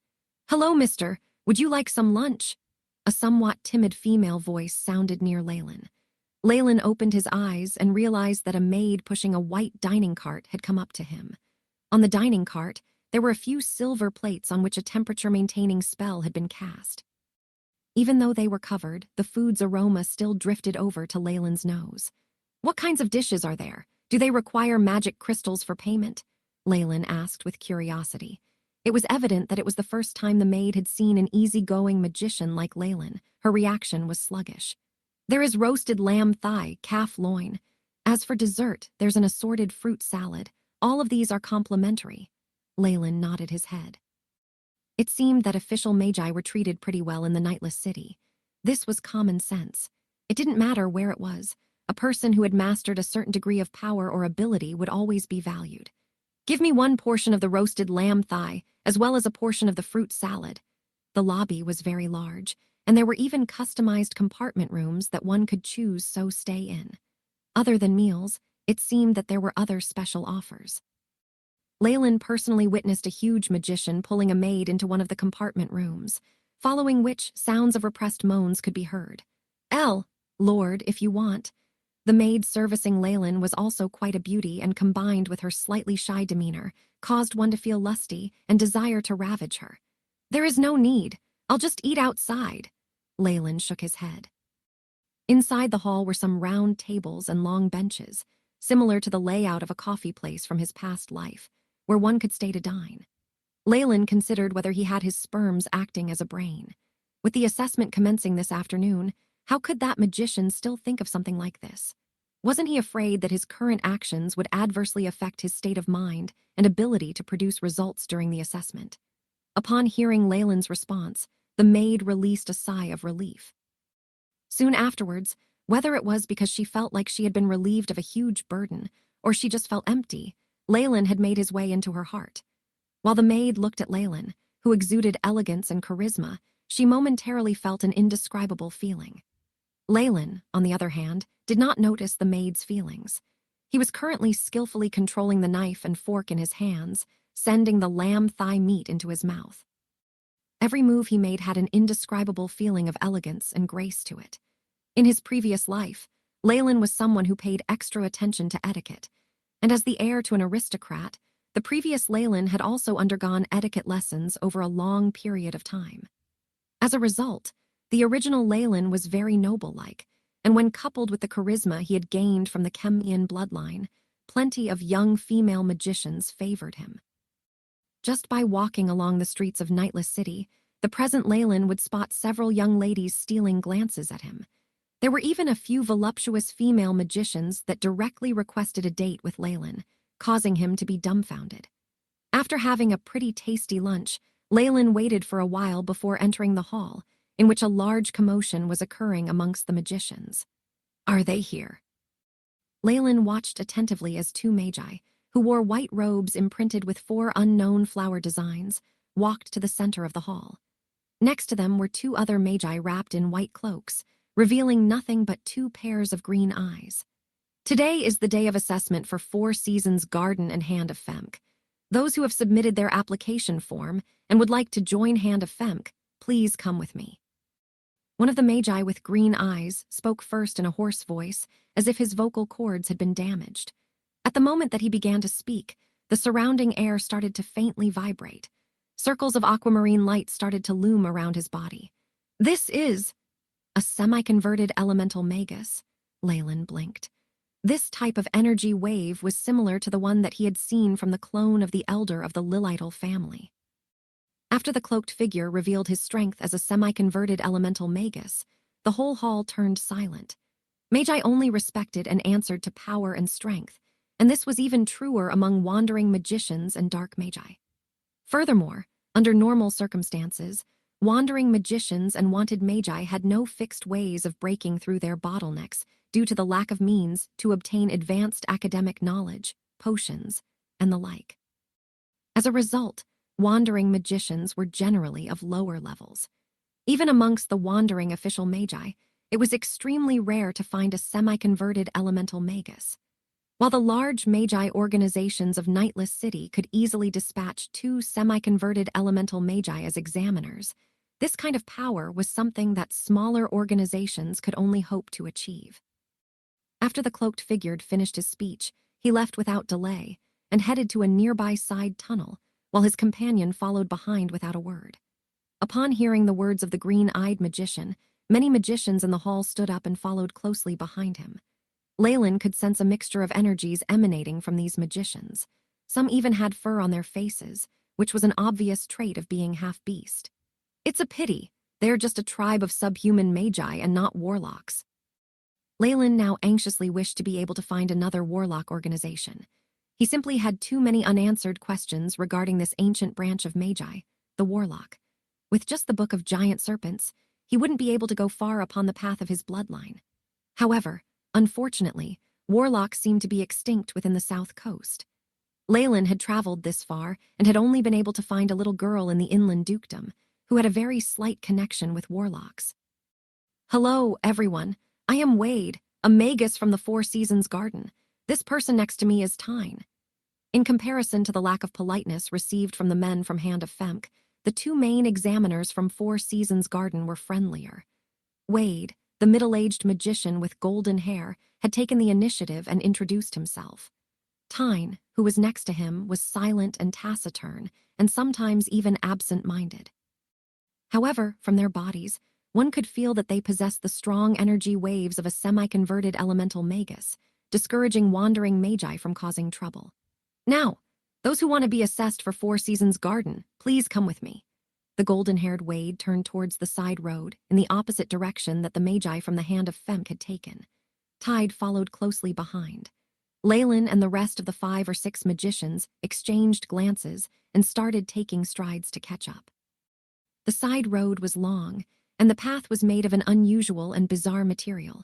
"Hello, mister. Would you like some lunch?" A somewhat timid female voice sounded near Leyland. Leyland opened his eyes and realized that a maid pushing a white dining cart had come up to him. On the dining cart, there were a few silver plates on which a temperature-maintaining spell had been cast. Even though they were covered, the food's aroma still drifted over to Leyland's nose. "What kinds of dishes are there? Do they require magic crystals for payment?" Leyland asked with curiosity. It was evident that it was the first time the maid had seen an easygoing magician like Leyland. Her reaction was sluggish. "There is roasted lamb thigh, calf loin. As for dessert, there's an assorted fruit salad. All of these are complimentary." Leyland nodded his head. It seemed that official magi were treated pretty well in the Nightless City. This was common sense. It didn't matter where it was. A person who had mastered a certain degree of power or ability would always be valued. "Give me one portion of the roasted lamb thigh, as well as a portion of the fruit salad." The lobby was very large, and there were even customized compartment rooms that one could choose so stay in. Other than meals, it seemed that there were other special offers. Leyland personally witnessed a huge magician pulling a maid into one of the compartment rooms, following which sounds of repressed moans could be heard. "Lord, if you want." The maid servicing Leyland was also quite a beauty, and combined with her slightly shy demeanor, caused one to feel lusty and desire to ravage her. "There is no need. I'll just eat outside." Leyland shook his head. Inside the hall were some round tables and long benches, similar to the layout of a coffee place from his past life, where one could stay to dine. Leyland considered whether he had his sperms acting as a brain. With the assessment commencing this afternoon, how could that magician still think of something like this? Wasn't he afraid that his current actions would adversely affect his state of mind and ability to produce results during the assessment? Upon hearing Leyland's response, the maid released a sigh of relief. Soon afterwards, whether it was because she felt like she had been relieved of a huge burden, or she just felt empty, Leyland had made his way into her heart. While the maid looked at Leyland, who exuded elegance and charisma, she momentarily felt an indescribable feeling. Leyland, on the other hand, did not notice the maid's feelings. He was currently skillfully controlling the knife and fork in his hands, sending the lamb thigh meat into his mouth. Every move he made had an indescribable feeling of elegance and grace to it. In his previous life, Leyland was someone who paid extra attention to etiquette, and as the heir to an aristocrat, the previous Leyland had also undergone etiquette lessons over a long period of time. As a result, the original Leyland was very noble-like, and when coupled with the charisma he had gained from the Chemian bloodline, plenty of young female magicians favored him. Just by walking along the streets of Nightless City, the present Leyland would spot several young ladies stealing glances at him. There were even a few voluptuous female magicians that directly requested a date with Leyland, causing him to be dumbfounded. After having a pretty tasty lunch, Leyland waited for a while before entering the hall, in which a large commotion was occurring amongst the magicians. "Are they here?" Leyland watched attentively as two magi, who wore white robes imprinted with 4 unknown flower designs, walked to the center of the hall. Next to them were 2 other magi wrapped in white cloaks, revealing nothing but 2 pairs of green eyes. "Today is the day of assessment for 4 Seasons Garden and Hand of Femk. Those who have submitted their application form and would like to join Hand of Femk, please come with me." One of the magi with green eyes spoke first in a hoarse voice, as if his vocal cords had been damaged. At the moment that he began to speak, the surrounding air started to faintly vibrate. Circles of aquamarine light started to loom around his body. "This is a semi-converted elemental Magus." Leyland blinked. This type of energy wave was similar to the one that he had seen from the clone of the elder of the Lilital family. After the cloaked figure revealed his strength as a semi-converted elemental Magus, the whole hall turned silent. Magi only respected and answered to power and strength, and this was even truer among wandering magicians and dark magi. Furthermore, under normal circumstances, wandering magicians and wanted magi had no fixed ways of breaking through their bottlenecks due to the lack of means to obtain advanced academic knowledge, potions, and the like. As a result, wandering magicians were generally of lower levels. Even amongst the wandering official magi, it was extremely rare to find a semi-converted elemental magus. While the large magi organizations of Nightless City could easily dispatch 2 semi-converted elemental magi as examiners, this kind of power was something that smaller organizations could only hope to achieve. After the cloaked figure finished his speech, he left without delay and headed to a nearby side tunnel, while his companion followed behind without a word. Upon hearing the words of the green-eyed magician, many magicians in the hall stood up and followed closely behind him. Leyland could sense a mixture of energies emanating from these magicians. Some even had fur on their faces, which was an obvious trait of being half-beast. It's a pity, they're just a tribe of subhuman magi and not warlocks. Leyland now anxiously wished to be able to find another warlock organization. He simply had too many unanswered questions regarding this ancient branch of magi, the warlock. With just the Book of Giant Serpents, he wouldn't be able to go far upon the path of his bloodline. However, unfortunately, warlocks seemed to be extinct within the south coast. Leyland had traveled this far and had only been able to find a little girl in the inland dukedom who had a very slight connection with warlocks. Hello, everyone. I am Wade, a magus from the Four Seasons Garden. This person next to me is Tyne. In comparison to the lack of politeness received from the men from Hand of Femk, the 2 main examiners from Four Seasons Garden were friendlier. Wade, the middle-aged magician with golden hair, had taken the initiative and introduced himself. Tyne, who was next to him, was silent and taciturn, and sometimes even absent-minded. However, from their bodies, one could feel that they possessed the strong energy waves of a semi-converted elemental magus, discouraging wandering magi from causing trouble. Now, those who want to be assessed for Four Seasons Garden, please come with me. The golden-haired Wade turned towards the side road in the opposite direction that the magi from the Hand of Femk had taken. Tide followed closely behind. Leyland and the rest of the 5 or 6 magicians exchanged glances and started taking strides to catch up. The side road was long, and the path was made of an unusual and bizarre material.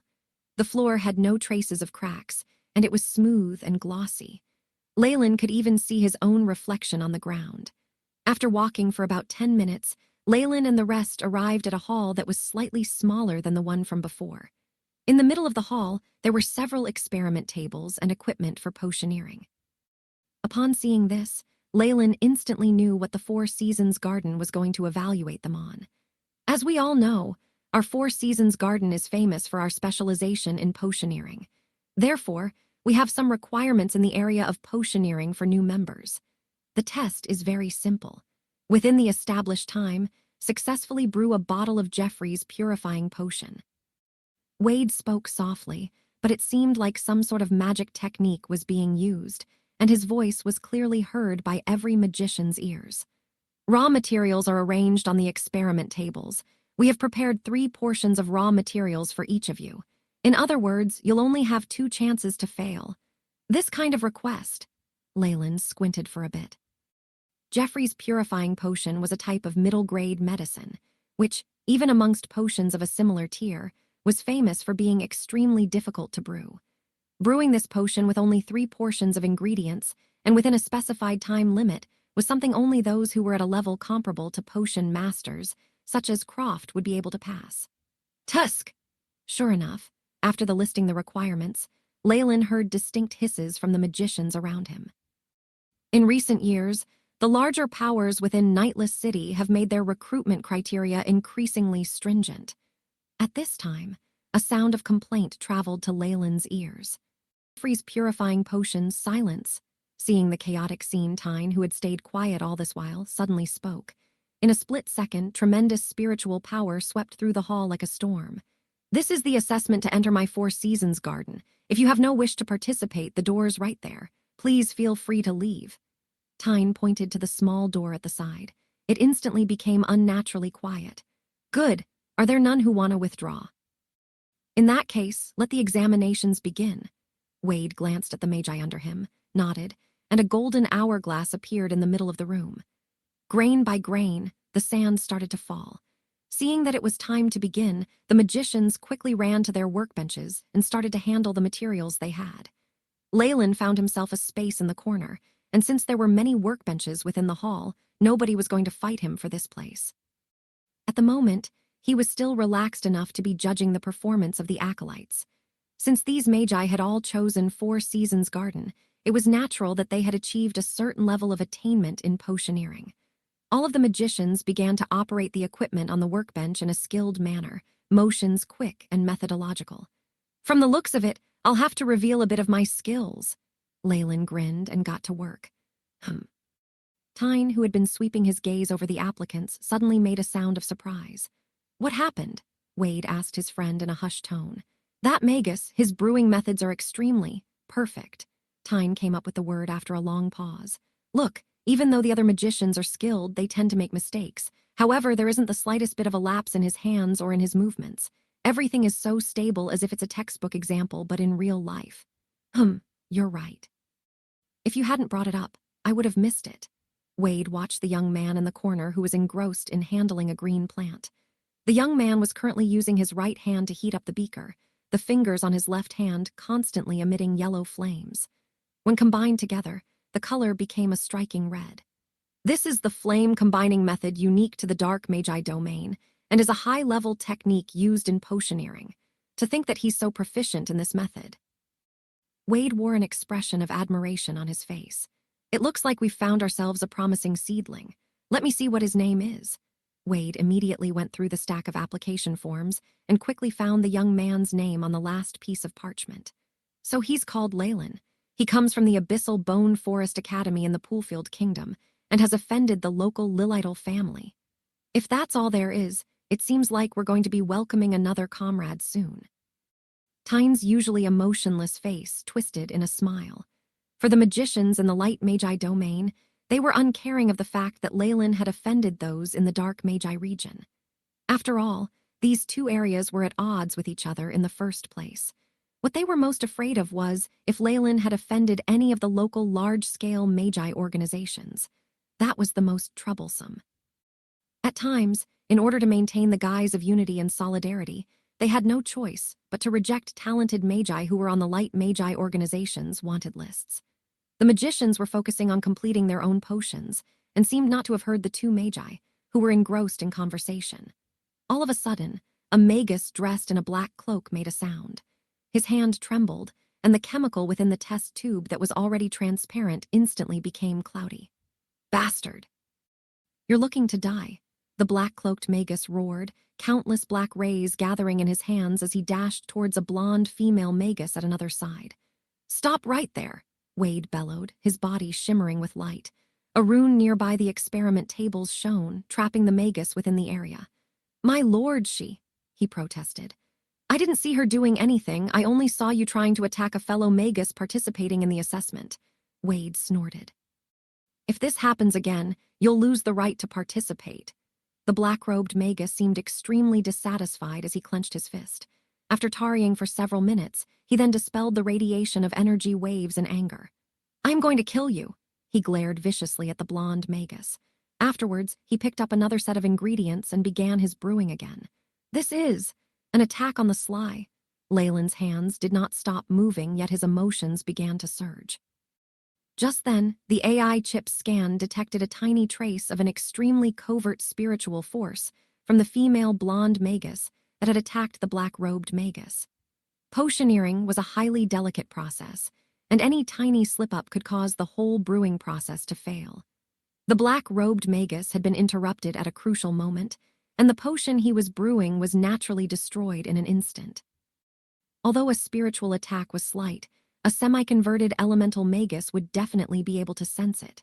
The floor had no traces of cracks, and it was smooth and glossy. Leyland could even see his own reflection on the ground. After walking for about 10 minutes, Leyland and the rest arrived at a hall that was slightly smaller than the one from before. In the middle of the hall, there were several experiment tables and equipment for potioneering. Upon seeing this, Leyland instantly knew what the Four Seasons Garden was going to evaluate them on. As we all know, our Four Seasons Garden is famous for our specialization in potioneering. Therefore, we have some requirements in the area of potioneering for new members. The test is very simple. Within the established time, successfully brew a bottle of Jeffrey's purifying potion. Wade spoke softly, but it seemed like some sort of magic technique was being used, and his voice was clearly heard by every magician's ears. Raw materials are arranged on the experiment tables. We have prepared 3 portions of raw materials for each of you. In other words, you'll only have 2 chances to fail. This kind of request, Leyland squinted for a bit. Jeffrey's purifying potion was a type of middle-grade medicine, which, even amongst potions of a similar tier, was famous for being extremely difficult to brew. Brewing this potion with only 3 portions of ingredients and within a specified time limit was something only those who were at a level comparable to potion masters, such as Croft, would be able to pass. Tusk! Sure enough, after listing the requirements, Leyland heard distinct hisses from the magicians around him. In recent years, the larger powers within Nightless City have made their recruitment criteria increasingly stringent. At this time, a sound of complaint traveled to Leyland's ears. Jeffrey's purifying potion's silence. Seeing the chaotic scene, Tyne, who had stayed quiet all this while, suddenly spoke. In a split second, tremendous spiritual power swept through the hall like a storm. This is the assessment to enter my Four Seasons Garden. If you have no wish to participate, the door's right there. Please feel free to leave. Tyne pointed to the small door at the side. It instantly became unnaturally quiet. Good. Are there none who want to withdraw? In that case, let the examinations begin. Wade glanced at the magi under him, nodded, and a golden hourglass appeared in the middle of the room. Grain by grain, the sand started to fall. Seeing that it was time to begin, the magicians quickly ran to their workbenches and started to handle the materials they had. Leyland found himself a space in the corner, and since there were many workbenches within the hall, nobody was going to fight him for this place. At the moment, he was still relaxed enough to be judging the performance of the acolytes. Since these magi had all chosen Four Seasons Garden, it was natural that they had achieved a certain level of attainment in potioneering. All of the magicians began to operate the equipment on the workbench in a skilled manner, motions quick and methodological. From the looks of it, I'll have to reveal a bit of my skills. Leyland grinned and got to work. Tyne, who had been sweeping his gaze over the applicants, suddenly made a sound of surprise. What happened? Wade asked his friend in a hushed tone. That Magus, his brewing methods are extremely perfect. Tyne came up with the word after a long pause. Look, even though the other magicians are skilled, they tend to make mistakes. However, there isn't the slightest bit of a lapse in his hands or in his movements. Everything is so stable as if it's a textbook example, but in real life. You're right. If you hadn't brought it up, I would have missed it. Wade watched the young man in the corner who was engrossed in handling a green plant. The young man was currently using his right hand to heat up the beaker, the fingers on his left hand constantly emitting yellow flames. When combined together, the color became a striking red. This is the flame-combining method unique to the Dark Magi domain, and is a high-level technique used in potioneering. To think that he's so proficient in this method. Wade wore an expression of admiration on his face. It looks like we've found ourselves a promising seedling. Let me see what his name is. Wade immediately went through the stack of application forms and quickly found the young man's name on the last piece of parchment. So he's called Leyland. He comes from the Abyssal Bone Forest Academy in the Poolfield Kingdom and has offended the local Lilidal family. If that's all there is, it seems like we're going to be welcoming another comrade soon. Tyne's usually emotionless face twisted in a smile. For the magicians in the Light Magi domain, they were uncaring of the fact that Leyland had offended those in the Dark Magi region. After all, these two areas were at odds with each other in the first place. What they were most afraid of was if Leyland had offended any of the local large-scale Magi organizations. That was the most troublesome. At times, in order to maintain the guise of unity and solidarity, they had no choice but to reject talented Magi who were on the Light Magi organization's wanted lists. The magicians were focusing on completing their own potions and seemed not to have heard the two Magi, who were engrossed in conversation. All of a sudden, a Magus dressed in a black cloak made a sound. His hand trembled, and the chemical within the test tube that was already transparent instantly became cloudy. Bastard! You're looking to die, the black-cloaked Magus roared, countless black rays gathering in his hands as he dashed towards a blonde female Magus at another side. Stop right there, Wade bellowed, his body shimmering with light. A rune nearby the experiment tables shone, trapping the Magus within the area. My lord, he protested. I didn't see her doing anything, I only saw you trying to attack a fellow Magus participating in the assessment. Wade snorted. If this happens again, you'll lose the right to participate. The black-robed Magus seemed extremely dissatisfied as he clenched his fist. After tarrying for several minutes, he then dispelled the radiation of energy waves in anger. I'm going to kill you, he glared viciously at the blonde Magus. Afterwards, he picked up another set of ingredients and began his brewing again. This is an attack on the sly. Leyland's hands did not stop moving, yet his emotions began to surge. Just then, the AI chip's scan detected a tiny trace of an extremely covert spiritual force from the female blonde Magus that had attacked the black-robed Magus. Potioneering was a highly delicate process, and any tiny slip-up could cause the whole brewing process to fail. The black-robed Magus had been interrupted at a crucial moment, and the potion he was brewing was naturally destroyed in an instant. Although a spiritual attack was slight, a semi-converted elemental Magus would definitely be able to sense it.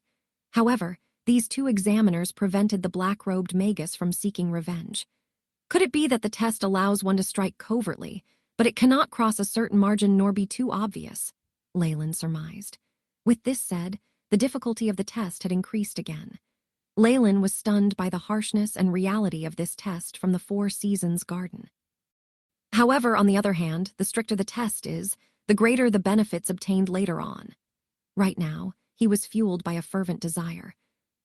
However, these two examiners prevented the black-robed Magus from seeking revenge. Could it be that the test allows one to strike covertly, but it cannot cross a certain margin nor be too obvious? Leyland surmised. With this said, the difficulty of the test had increased again. Leyland was stunned by the harshness and reality of this test from the Four Seasons Garden. However, on the other hand, the stricter the test is, the greater the benefits obtained later on. Right now, he was fueled by a fervent desire.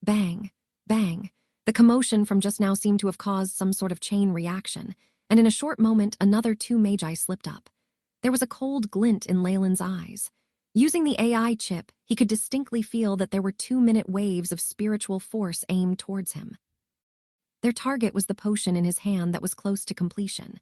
Bang, bang. The commotion from just now seemed to have caused some sort of chain reaction, and in a short moment another 2 magi slipped up. There was a cold glint in Leyland's eyes. Using the AI chip, he could distinctly feel that there were 2-minute waves of spiritual force aimed towards him. Their target was the potion in his hand that was close to completion.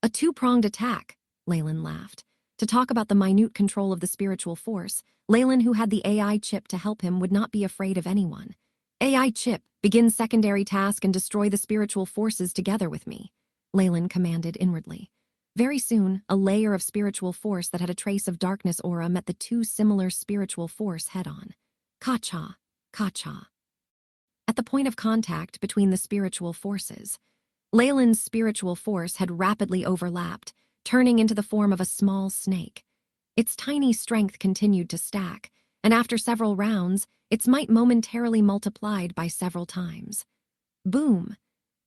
A 2-pronged attack, Leyland laughed. To talk about the minute control of the spiritual force, Leyland, who had the AI chip to help him, would not be afraid of anyone. AI chip, begin secondary task and destroy the spiritual forces together with me, Leyland commanded inwardly. Very soon, a layer of spiritual force that had a trace of darkness aura met the 2 similar spiritual force head-on. Ka-cha, ka-cha. At the point of contact between the spiritual forces, Leyland's spiritual force had rapidly overlapped, turning into the form of a small snake. Its tiny strength continued to stack, and after several rounds, its might momentarily multiplied by several times. Boom!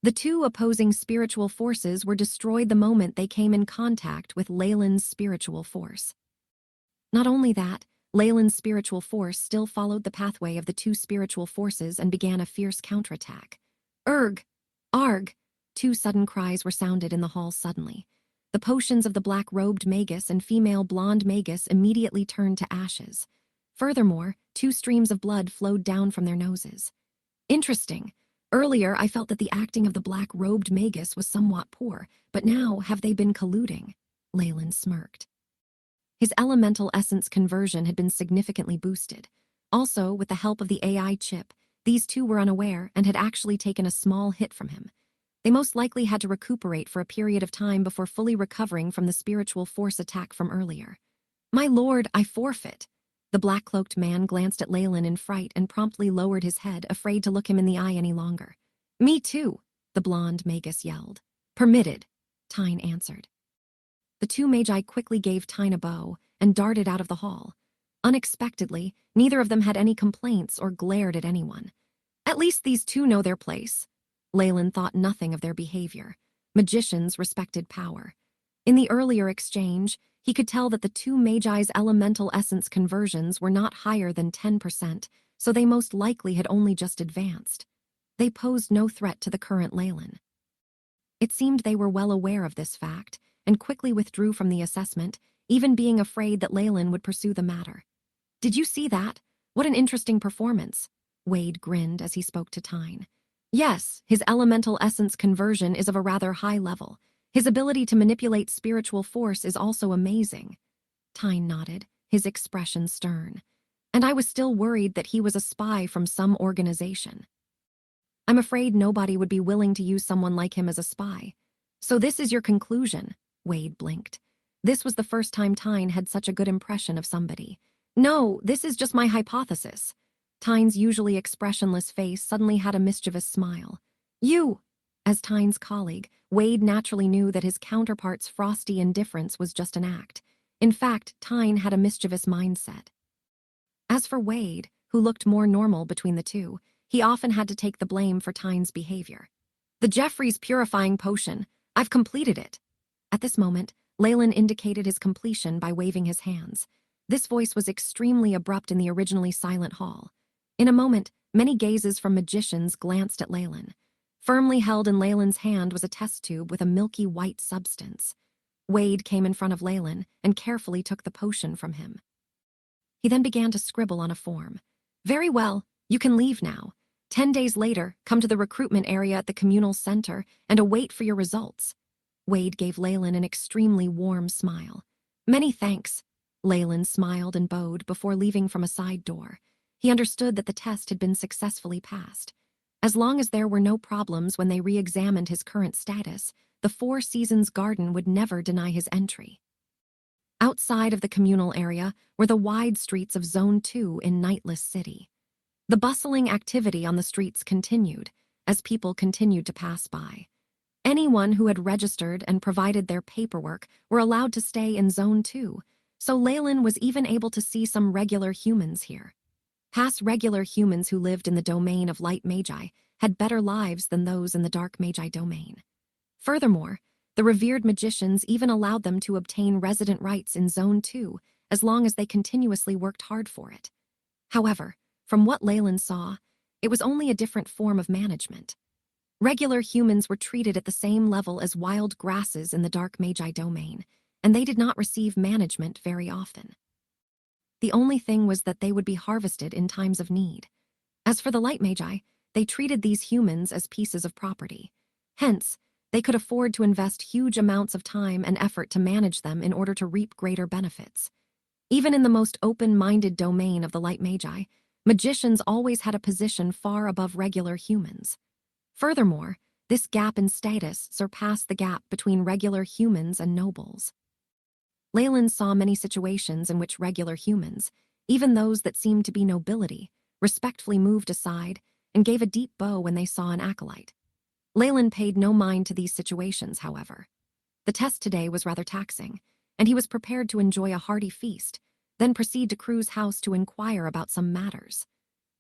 The 2 opposing spiritual forces were destroyed the moment they came in contact with Leyland's spiritual force. Not only that, Leyland's spiritual force still followed the pathway of the 2 spiritual forces and began a fierce counterattack. Erg! Arg! 2 sudden cries were sounded in the hall suddenly. The potions of the black-robed Magus and female blonde Magus immediately turned to ashes. Furthermore, 2 streams of blood flowed down from their noses. Interesting. Earlier, I felt that the acting of the black-robed Magus was somewhat poor, but now have they been colluding? Leyland smirked. His elemental essence conversion had been significantly boosted. Also, with the help of the AI chip, these 2 were unaware and had actually taken a small hit from him. They most likely had to recuperate for a period of time before fully recovering from the spiritual force attack from earlier. My lord, I forfeit. The black-cloaked man glanced at Leyland in fright and promptly lowered his head, afraid to look him in the eye any longer. Me too, the blonde Magus yelled. Permitted, Tyne answered. The 2 magi quickly gave Tyne a bow and darted out of the hall. Unexpectedly, neither of them had any complaints or glared at anyone. At least these 2 know their place. Leyland thought nothing of their behavior. Magicians respected power. In the earlier exchange, he could tell that the 2 magi's elemental essence conversions were not higher than 10%, so they most likely had only just advanced. They posed no threat to the current Leyland. It seemed they were well aware of this fact, and quickly withdrew from the assessment, even being afraid that Leyland would pursue the matter. Did you see that? What an interesting performance. Wade grinned as he spoke to Tyne. Yes, his elemental essence conversion is of a rather high level. His ability to manipulate spiritual force is also amazing. Tyne nodded, his expression stern. And I was still worried that he was a spy from some organization. I'm afraid nobody would be willing to use someone like him as a spy. So this is your conclusion, Wade blinked. This was the first time Tyne had such a good impression of somebody. No, this is just my hypothesis. Tyne's usually expressionless face suddenly had a mischievous smile. You! As Tyne's colleague, Wade naturally knew that his counterpart's frosty indifference was just an act. In fact, Tyne had a mischievous mindset. As for Wade, who looked more normal between the 2, he often had to take the blame for Tyne's behavior. The Jeffries purifying potion. I've completed it. At this moment, Leyland indicated his completion by waving his hands. This voice was extremely abrupt in the originally silent hall. In a moment, many gazes from magicians glanced at Leyland. Firmly held in Leyland's hand was a test tube with a milky white substance. Wade came in front of Leyland and carefully took the potion from him. He then began to scribble on a form. Very well, you can leave now. 10 days later, come to the recruitment area at the communal center and await for your results. Wade gave Leyland an extremely warm smile. Many thanks. Leyland smiled and bowed before leaving from a side door. He understood that the test had been successfully passed. As long as there were no problems when they re-examined his current status, the Four Seasons Garden would never deny his entry. Outside of the communal area were the wide streets of Zone 2 in Nightless City. The bustling activity on the streets continued, as people continued to pass by. Anyone who had registered and provided their paperwork were allowed to stay in Zone 2, so Leyland was even able to see some regular humans here. Past regular humans who lived in the domain of light magi had better lives than those in the dark magi domain. Furthermore, The revered magicians even allowed them to obtain resident rights in Zone 2, as long as they continuously worked hard for it. However, from what Leyland saw, it was only a different form of management. Regular humans were treated at the same level as wild grasses in the Dark Magi domain, and they did not receive management very often. The only thing was that they would be harvested in times of need. As for the Light Magi, they treated these humans as pieces of property. Hence, they could afford to invest huge amounts of time and effort to manage them in order to reap greater benefits. Even in the most open-minded domain of the Light Magi, magicians always had a position far above regular humans. Furthermore, this gap in status surpassed the gap between regular humans and nobles. Leyland saw many situations in which regular humans, even those that seemed to be nobility, respectfully moved aside and gave a deep bow when they saw an acolyte. Leyland paid no mind to these situations, however. The test today was rather taxing, and he was prepared to enjoy a hearty feast, then proceed to Crew's house to inquire about some matters.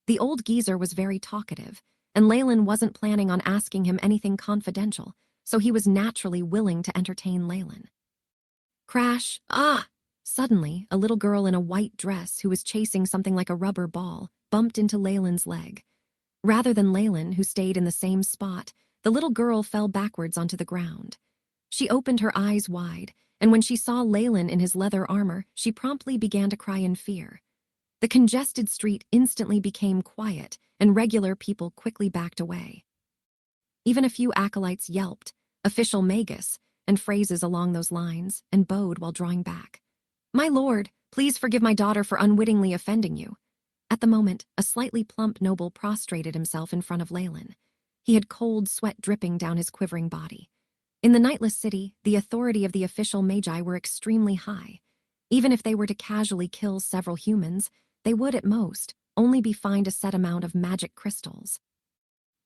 The old geezer was very talkative, and Leyland wasn't planning on asking him anything confidential, so he was naturally willing to entertain Leyland. Crash! Ah! Suddenly, a little girl in a white dress who was chasing something like a rubber ball bumped into Leyland's leg. Rather than Leyland, who stayed in the same spot, the little girl fell backwards onto the ground. She opened her eyes wide, and when she saw Leyland in his leather armor, she promptly began to cry in fear. The congested street instantly became quiet, and regular people quickly backed away. Even a few acolytes yelped, official Magus, and phrases along those lines, and bowed while drawing back. "My lord, please forgive my daughter for unwittingly offending you." At the moment, a slightly plump noble prostrated himself in front of Leyland. He had cold sweat dripping down his quivering body. In the Nightless City, the authority of the official Magi were extremely high. Even if they were to casually kill several humans, they would, at most, only be fined a set amount of magic crystals.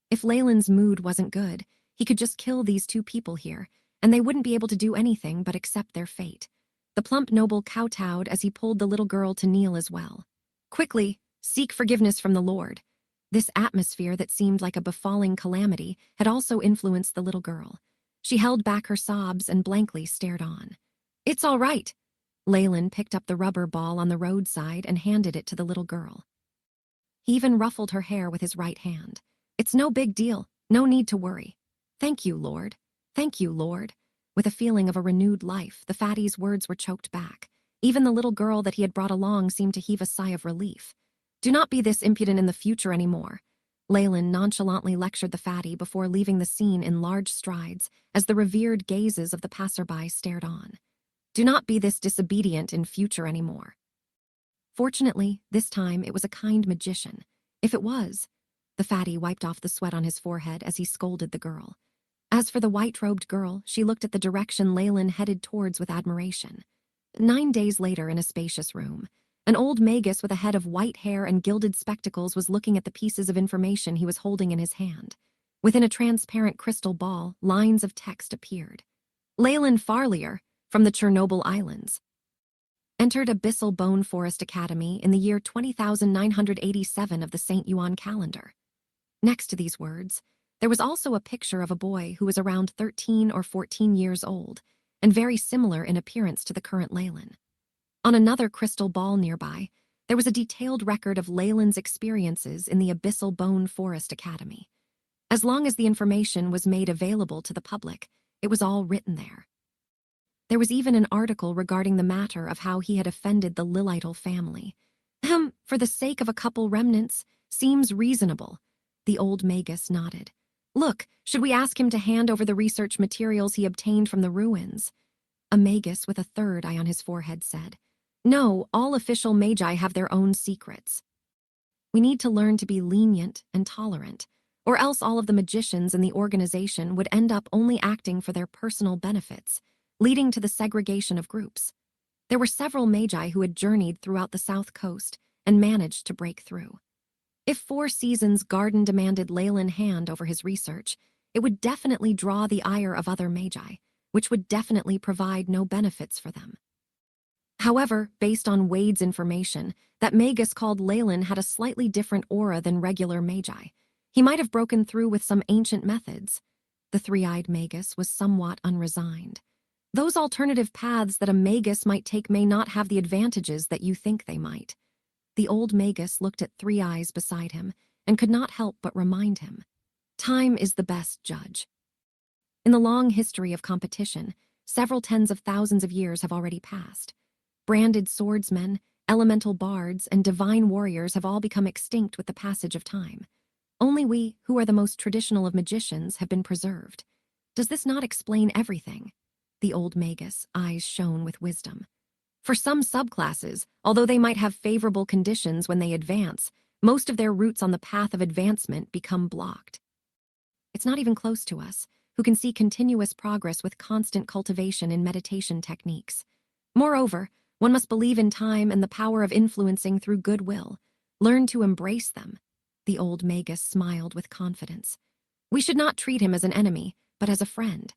If Leyland's mood wasn't good, he could just kill these two people here, and they wouldn't be able to do anything but accept their fate. The plump noble kowtowed as he pulled the little girl to kneel as well. "Quickly, seek forgiveness from the Lord." This atmosphere that seemed like a befalling calamity had also influenced the little girl. She held back her sobs and blankly stared on. "It's all right." Leyland picked up the rubber ball on the roadside and handed it to the little girl. He even ruffled her hair with his right hand. "It's no big deal. No need to worry." "Thank you, Lord. Thank you, Lord." With a feeling of a renewed life, the fatty's words were choked back. Even the little girl that he had brought along seemed to heave a sigh of relief. "Do not be this impudent in the future anymore." Leyland nonchalantly lectured the fatty before leaving the scene in large strides as the revered gazes of the passerby stared on. "Do not be this disobedient in future anymore." Fortunately, this time it was a kind magician. If it was, the fatty wiped off the sweat on his forehead as he scolded the girl. As for the white-robed girl, she looked at the direction Leyland headed towards with admiration. 9 days later, in a spacious room, an old Magus with a head of white hair and gilded spectacles was looking at the pieces of information he was holding in his hand. Within a transparent crystal ball, lines of text appeared. "Leyland Farlier, from the Chernobyl Islands. Entered Abyssal Bone Forest Academy in the year 20,987 of the St. Yuan calendar." Next to these words, there was also a picture of a boy who was around 13 or 14 years old, and very similar in appearance to the current Leyland. On another crystal ball nearby, there was a detailed record of Leyland's experiences in the Abyssal Bone Forest Academy. As long as the information was made available to the public, it was all written there. There was even an article regarding the matter of how he had offended the Lilithal family. For the sake of a couple remnants, seems reasonable." The old Magus nodded. "Look, should we ask him to hand over the research materials he obtained from the ruins?" A Magus with a third eye on his forehead said, "No, all official Magi have their own secrets. We need to learn to be lenient and tolerant, or else all of the magicians in the organization would end up only acting for their personal benefits, leading to the segregation of groups." There were several Magi who had journeyed throughout the south coast and managed to break through. If Four Seasons Garden demanded Leyland hand over his research, it would definitely draw the ire of other Magi, which would definitely provide no benefits for them. However, based on Wade's information, that Magus called Leyland had a slightly different aura than regular Magi. He might have broken through with some ancient methods. The three-eyed Magus was somewhat unresigned. Those alternative paths that a Magus might take may not have the advantages that you think they might. The old Magus looked at Three Eyes beside him and could not help but remind him. Time is the best judge. In the long history of competition, several tens of thousands of years have already passed. Branded swordsmen, elemental bards, and divine warriors have all become extinct with the passage of time. Only we, who are the most traditional of magicians, have been preserved. Does this not explain everything? The old Magus' eyes shone with wisdom. For some subclasses, although they might have favorable conditions when they advance, most of their routes on the path of advancement become blocked. It's not even close to us, who can see continuous progress with constant cultivation in meditation techniques. Moreover, one must believe in time and the power of influencing through goodwill. Learn to embrace them. The old Magus smiled with confidence. We should not treat him as an enemy, but as a friend.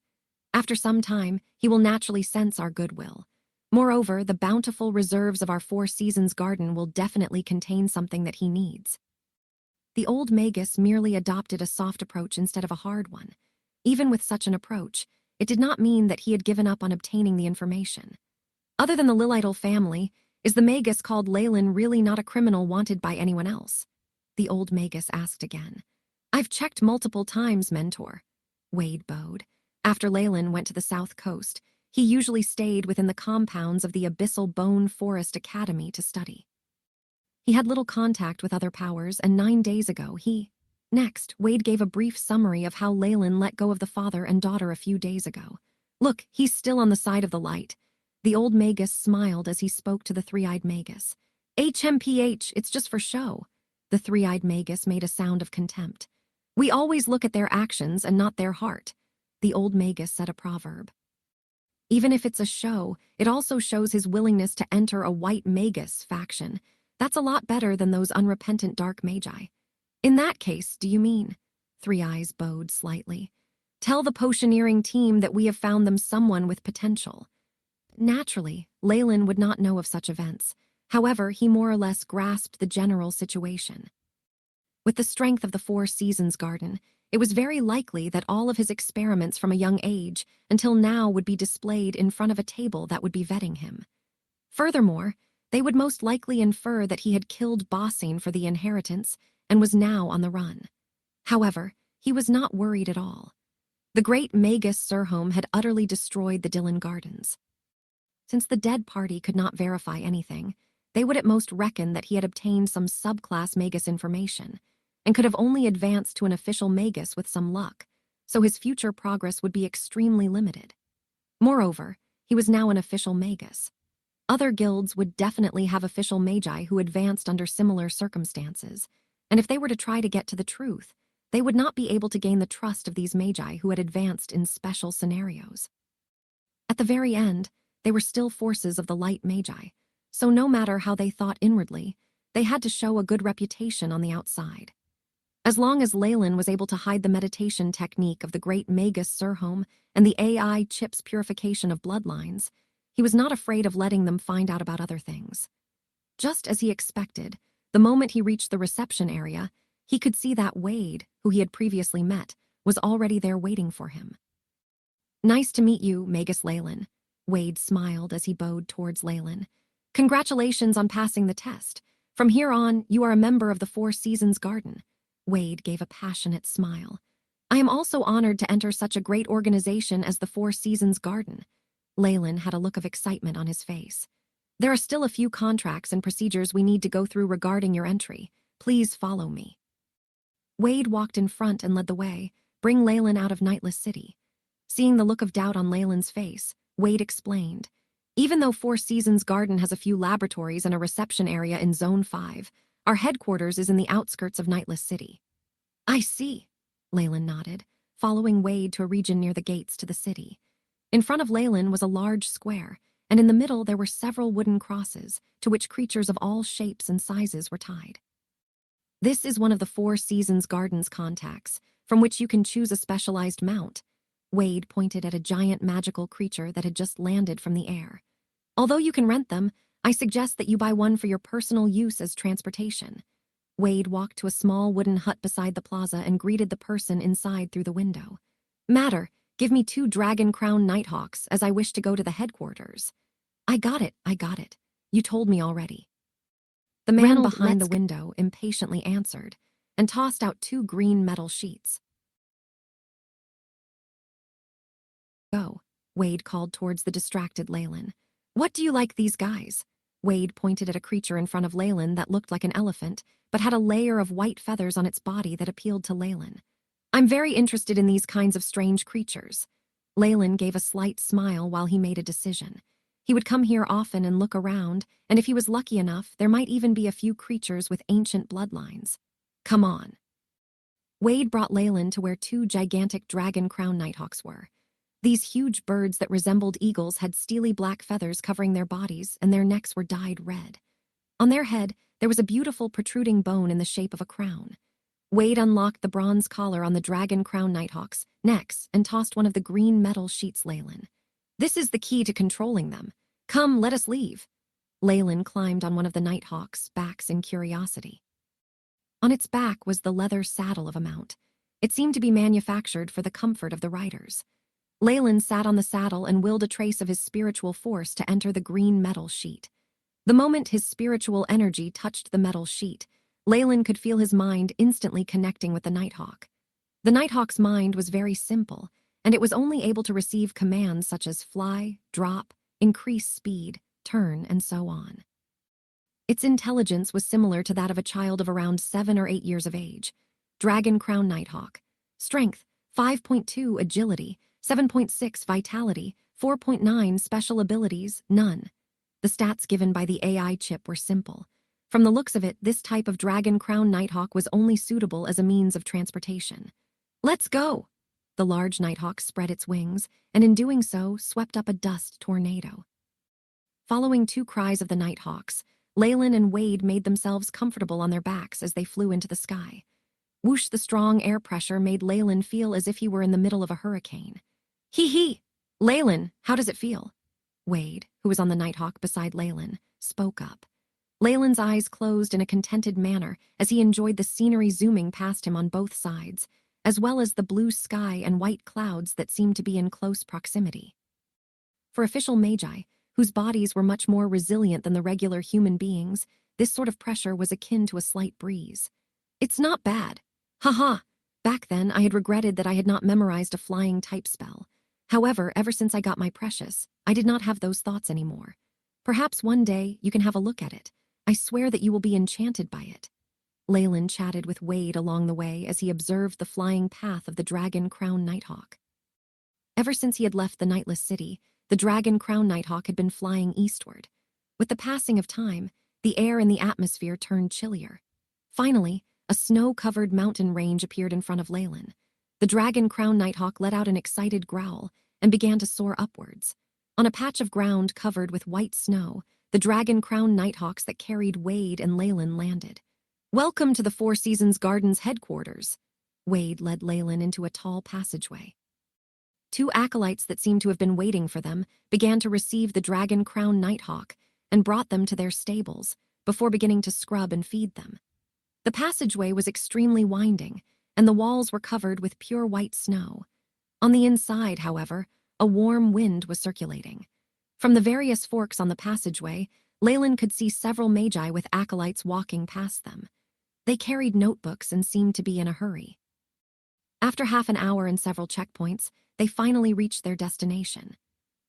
After some time, he will naturally sense our goodwill. Moreover, the bountiful reserves of our Four Seasons garden will definitely contain something that he needs. The old Magus merely adopted a soft approach instead of a hard one. Even with such an approach, it did not mean that he had given up on obtaining the information. Other than the Lilidal family, is the Magus called Leyland really not a criminal wanted by anyone else? The old Magus asked again. I've checked multiple times, Mentor. Wade bowed. After Leyland went to the south coast, he usually stayed within the compounds of the Abyssal Bone Forest Academy to study. He had little contact with other powers, and 9 days ago Next, Wade gave a brief summary of how Leyland let go of the father and daughter a few days ago. Look, he's still on the side of the light. The old Magus smiled as he spoke to the three-eyed Magus. HMPH, it's just for show. The three-eyed Magus made a sound of contempt. We always look at their actions and not their heart. The old Magus said a proverb. Even if it's a show, it also shows his willingness to enter a white Magus faction. That's a lot better than those unrepentant dark magi. In that case, do you mean? Three Eyes bowed slightly. Tell the potioneering team that we have found them someone with potential. Naturally, Leyland would not know of such events. However, he more or less grasped the general situation. With the strength of the Four Seasons garden, it was very likely that all of his experiments from a young age until now would be displayed in front of a table that would be vetting him. Furthermore, they would most likely infer that he had killed Bossing for the inheritance and was now on the run. However, he was not worried at all. The great Magus Surhome had utterly destroyed the Dylan Gardens. Since the dead party could not verify anything, they would at most reckon that he had obtained some subclass Magus information and could have only advanced to an official Magus with some luck, so his future progress would be extremely limited. Moreover, he was now an official Magus. Other guilds would definitely have official magi who advanced under similar circumstances, and if they were to try to get to the truth, they would not be able to gain the trust of these magi who had advanced in special scenarios. At the very end, they were still forces of the light magi, so no matter how they thought inwardly, they had to show a good reputation on the outside. As long as Leyland was able to hide the meditation technique of the great Magus Surhome and the AI chip's purification of bloodlines, he was not afraid of letting them find out about other things. Just as he expected, the moment he reached the reception area, he could see that Wade, who he had previously met, was already there waiting for him. Nice to meet you, Magus Leyland. Wade smiled as he bowed towards Leyland. Congratulations on passing the test. From here on, you are a member of the Four Seasons Garden. Wade gave a passionate smile. I am also honored to enter such a great organization as the Four Seasons Garden. Leyland had a look of excitement on his face. There are still a few contracts and procedures we need to go through regarding your entry. Please follow me. Wade walked in front and led the way, bring Leyland out of Nightless City. Seeing the look of doubt on Leyland's face, Wade explained. Even though Four Seasons Garden has a few laboratories and a reception area in Zone 5, our headquarters is in the outskirts of Nightless City. I see, Leyland nodded, following Wade to a region near the gates to the city. In front of Leyland was a large square, and in the middle there were several wooden crosses, to which creatures of all shapes and sizes were tied. This is one of the Four Seasons Garden's contacts, from which you can choose a specialized mount. Wade pointed at a giant magical creature that had just landed from the air. Although you can rent them, I suggest that you buy one for your personal use as transportation. Wade walked to a small wooden hut beside the plaza and greeted the person inside through the window. Matter, give me 2 dragon crown nighthawks as I wish to go to the headquarters. I got it. You told me already. The man Reynold, behind the let's window impatiently answered and tossed out 2 green metal sheets. Go, Wade called towards the distracted Leyland. What do you like these guys? Wade pointed at a creature in front of Leyland that looked like an elephant, but had a layer of white feathers on its body that appealed to Leyland. I'm very interested in these kinds of strange creatures. Leyland gave a slight smile while he made a decision. He would come here often and look around, and if he was lucky enough, there might even be a few creatures with ancient bloodlines. Come on. Wade brought Leyland to where 2 gigantic dragon crown nighthawks were. These huge birds that resembled eagles had steely black feathers covering their bodies, and their necks were dyed red. On their head, there was a beautiful protruding bone in the shape of a crown. Wade unlocked the bronze collar on the dragon crown nighthawks' necks and tossed one of the green metal sheets Leyland. This is the key to controlling them. Come, let us leave. Leyland climbed on one of the nighthawks' backs in curiosity. On its back was the leather saddle of a mount. It seemed to be manufactured for the comfort of the riders. Leyland sat on the saddle and willed a trace of his spiritual force to enter the green metal sheet. The moment his spiritual energy touched the metal sheet, Leyland could feel his mind instantly connecting with the nighthawk. The nighthawk's mind was very simple, and it was only able to receive commands such as fly, drop, increase speed, turn, and so on. Its intelligence was similar to that of a child of around 7 or 8 years of age. Dragon Crown Nighthawk. Strength, 5.2 agility, 7.6 vitality, 4.9 special abilities, none. The stats given by the AI chip were simple. From the looks of it, this type of Dragon Crown Nighthawk was only suitable as a means of transportation. Let's go! The large nighthawk spread its wings, and in doing so, swept up a dust tornado. Following 2 cries of the nighthawks, Leyland and Wade made themselves comfortable on their backs as they flew into the sky. Whoosh, the strong air pressure made Leyland feel as if he were in the middle of a hurricane. Hee. Leyland, how does it feel? Wade, who was on the nighthawk beside Leyland, spoke up. Leyland's eyes closed in a contented manner as he enjoyed the scenery zooming past him on both sides, as well as the blue sky and white clouds that seemed to be in close proximity. For official magi, whose bodies were much more resilient than the regular human beings, this sort of pressure was akin to a slight breeze. It's not bad. Haha. Back then, I had regretted that I had not memorized a flying type spell. However, ever since I got my precious, I did not have those thoughts anymore. Perhaps one day you can have a look at it. I swear that you will be enchanted by it. Leyland chatted with Wade along the way as he observed the flying path of the Dragon Crown Nighthawk. Ever since he had left the Nightless City, the Dragon Crown Nighthawk had been flying eastward. With the passing of time, the air in the atmosphere turned chillier. Finally, a snow-covered mountain range appeared in front of Leyland. The Dragon Crown Nighthawk let out an excited growl and began to soar upwards. On a patch of ground covered with white snow, the Dragon Crown Nighthawks that carried Wade and Leyland landed. Welcome to the Four Seasons Gardens headquarters. Wade led Leyland into a tall passageway. 2 acolytes that seemed to have been waiting for them began to receive the Dragon Crown Nighthawk and brought them to their stables before beginning to scrub and feed them. The passageway was extremely winding, and the walls were covered with pure white snow. On the inside, however, a warm wind was circulating. From the various forks on the passageway, Leyland could see several magi with acolytes walking past them. They carried notebooks and seemed to be in a hurry. After half an hour and several checkpoints, they finally reached their destination.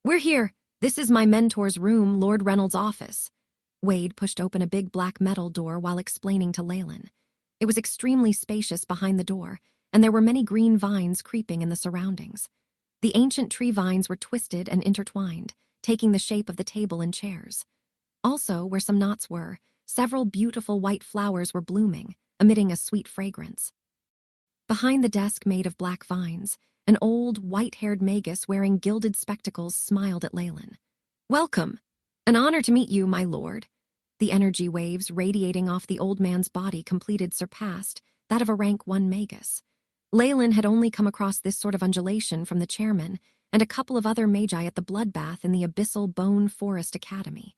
We're here. This is my mentor's room, Lord Reynolds' office. Wade pushed open a big black metal door while explaining to Leyland. It was extremely spacious behind the door, and there were many green vines creeping in the surroundings. The ancient tree vines were twisted and intertwined, taking the shape of the table and chairs. Also, where some knots were, several beautiful white flowers were blooming, emitting a sweet fragrance. Behind the desk made of black vines, an old, white-haired Magus wearing gilded spectacles smiled at Leyland. Welcome. An honor to meet you, my lord. The energy waves radiating off the old man's body completed surpassed that of a rank 1 Magus. Leyland had only come across this sort of undulation from the chairman and a couple of other magi at the bloodbath in the Abyssal Bone Forest Academy.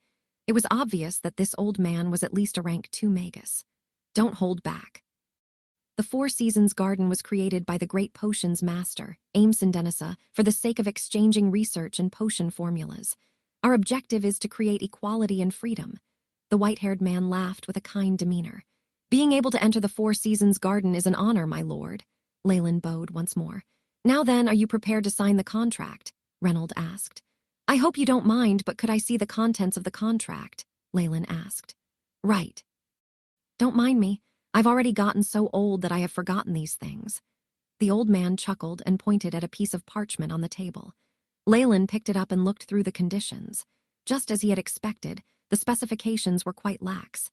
It was obvious that this old man was at least a rank 2 Magus. Don't hold back. The Four Seasons Garden was created by the great potions master, Aimson Denisa, for the sake of exchanging research and potion formulas. Our objective is to create equality and freedom. The white-haired man laughed with a kind demeanor. Being able to enter the Four Seasons Garden is an honor, my lord. Leyland bowed once more. Now then, are you prepared to sign the contract? Reynold asked. I hope you don't mind, but could I see the contents of the contract? Leyland asked. Right. Don't mind me. I've already gotten so old that I have forgotten these things. The old man chuckled and pointed at a piece of parchment on the table. Leyland picked it up and looked through the conditions. Just as he had expected, the specifications were quite lax.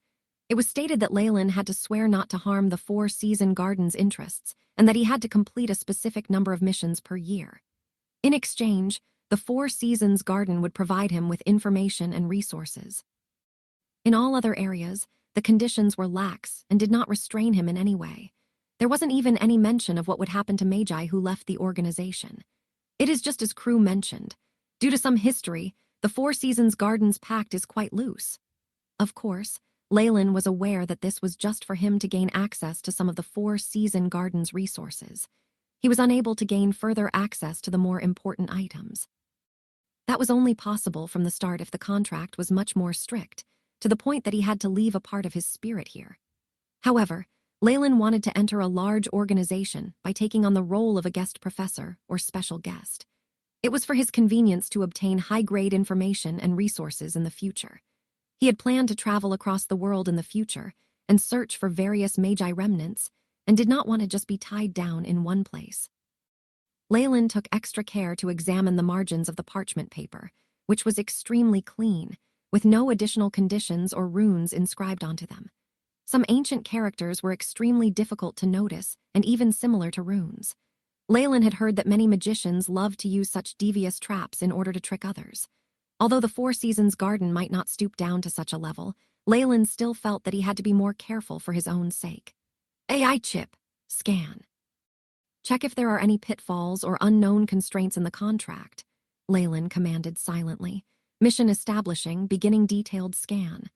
It was stated that Leyland had to swear not to harm the Four Seasons Garden's interests, and that he had to complete a specific number of missions per year. In exchange, the Four Seasons Garden would provide him with information and resources. In all other areas, the conditions were lax and did not restrain him in any way. There wasn't even any mention of what would happen to Magi who left the organization. It is just as Crew mentioned. Due to some history, the Four Seasons Garden's pact is quite loose. Of course, Leyland was aware that this was just for him to gain access to some of the Four Seasons Garden's resources. He was unable to gain further access to the more important items. That was only possible from the start if the contract was much more strict, to the point that he had to leave a part of his spirit here. However, Leyland wanted to enter a large organization by taking on the role of a guest professor or special guest. It was for his convenience to obtain high-grade information and resources in the future. He had planned to travel across the world in the future and search for various Magi remnants, and did not want to just be tied down in one place. Leyland took extra care to examine the margins of the parchment paper, which was extremely clean, with no additional conditions or runes inscribed onto them. Some ancient characters were extremely difficult to notice and even similar to runes. Leyland had heard that many magicians loved to use such devious traps in order to trick others. Although the Four Seasons Garden might not stoop down to such a level, Leyland still felt that he had to be more careful for his own sake. AI chip. Scan. Check if there are any pitfalls or unknown constraints in the contract, Leyland commanded silently. Mission establishing, beginning detailed scan.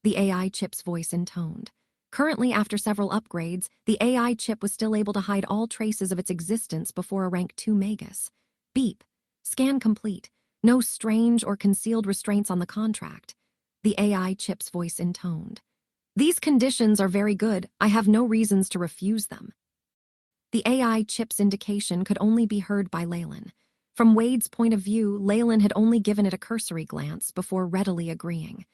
The AI chip's voice intoned. Currently, after several upgrades, the AI chip was still able to hide all traces of its existence before a rank 2 Magus. Beep. Scan complete. No strange or concealed restraints on the contract. The AI chip's voice intoned. These conditions are very good. I have no reasons to refuse them. The AI chip's indication could only be heard by Leyland. From Wade's point of view, Leyland had only given it a cursory glance before readily agreeing.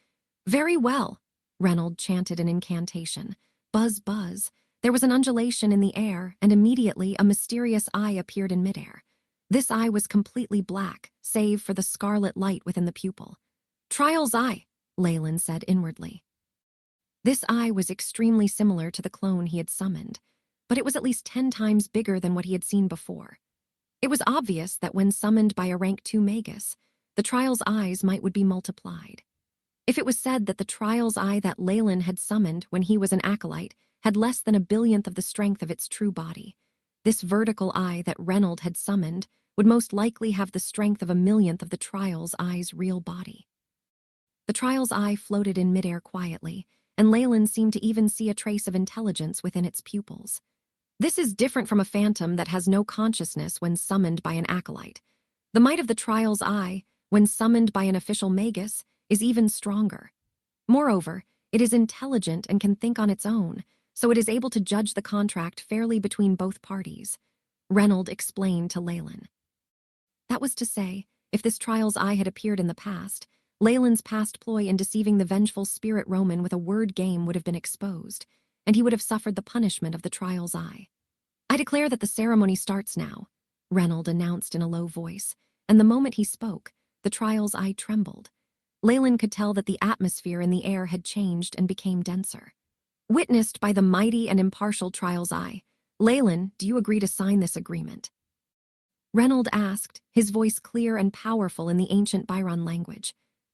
Very well, Reynold chanted an incantation. Buzz, buzz. There was an undulation in the air, and immediately a mysterious eye appeared in midair. This eye was completely black, save for the scarlet light within the pupil. Trial's eye, Leyland said inwardly. This eye was extremely similar to the clone he had summoned, but it was at least 10 times bigger than what he had seen before. It was obvious that when summoned by a rank 2 Magus, the Trial's eyes would be multiplied. If it was said that the Trial's eye that Leyland had summoned when he was an acolyte had less than a billionth of the strength of its true body, this vertical eye that Reynold had summoned would most likely have the strength of a millionth of the Trial's eye's real body. The Trial's eye floated in midair quietly, and Leyland seemed to even see a trace of intelligence within its pupils. This is different from a phantom that has no consciousness when summoned by an acolyte. The might of the Trial's eye, when summoned by an official Magus, is even stronger. Moreover, it is intelligent and can think on its own, so it is able to judge the contract fairly between both parties, Reynold explained to Leyland. That was to say, if this Trial's eye had appeared in the past, Leyland's past ploy in deceiving the vengeful spirit Roman with a word game would have been exposed, and he would have suffered the punishment of the Trial's eye. I declare that the ceremony starts now, Reynold announced in a low voice, and the moment he spoke, the Trial's eye trembled. Leyland could tell that the atmosphere in the air had changed and became denser. Witnessed by the mighty and impartial Trial's eye, Leyland, do you agree to sign this agreement? Reynold asked, his voice clear and powerful in the ancient Byron language.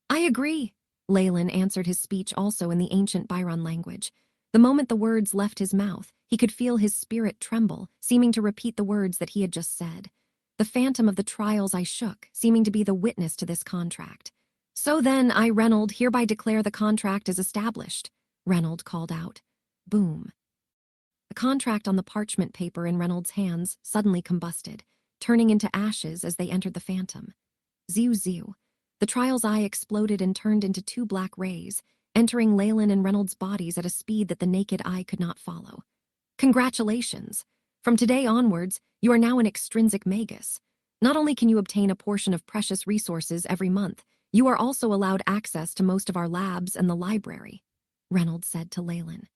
I agree, Leyland answered his speech also in the ancient Byron language. The moment the words left his mouth, he could feel his spirit tremble, seeming to repeat the words that he had just said. The phantom of the Trial's eye shook, seeming to be the witness to this contract. So then, I, Reynold, hereby declare the contract is established, Reynold called out. Boom. The contract on the parchment paper in Reynolds' hands suddenly combusted, turning into ashes as they entered the phantom. Zew zew. The trial's eye exploded and turned into two black rays, entering Leyland and Reynolds' bodies at a speed that the naked eye could not follow. Congratulations! From today onwards, you are now an extrinsic Magus. Not only can you obtain a portion of precious resources every month, you are also allowed access to most of our labs and the library, Reynolds said to Leyland.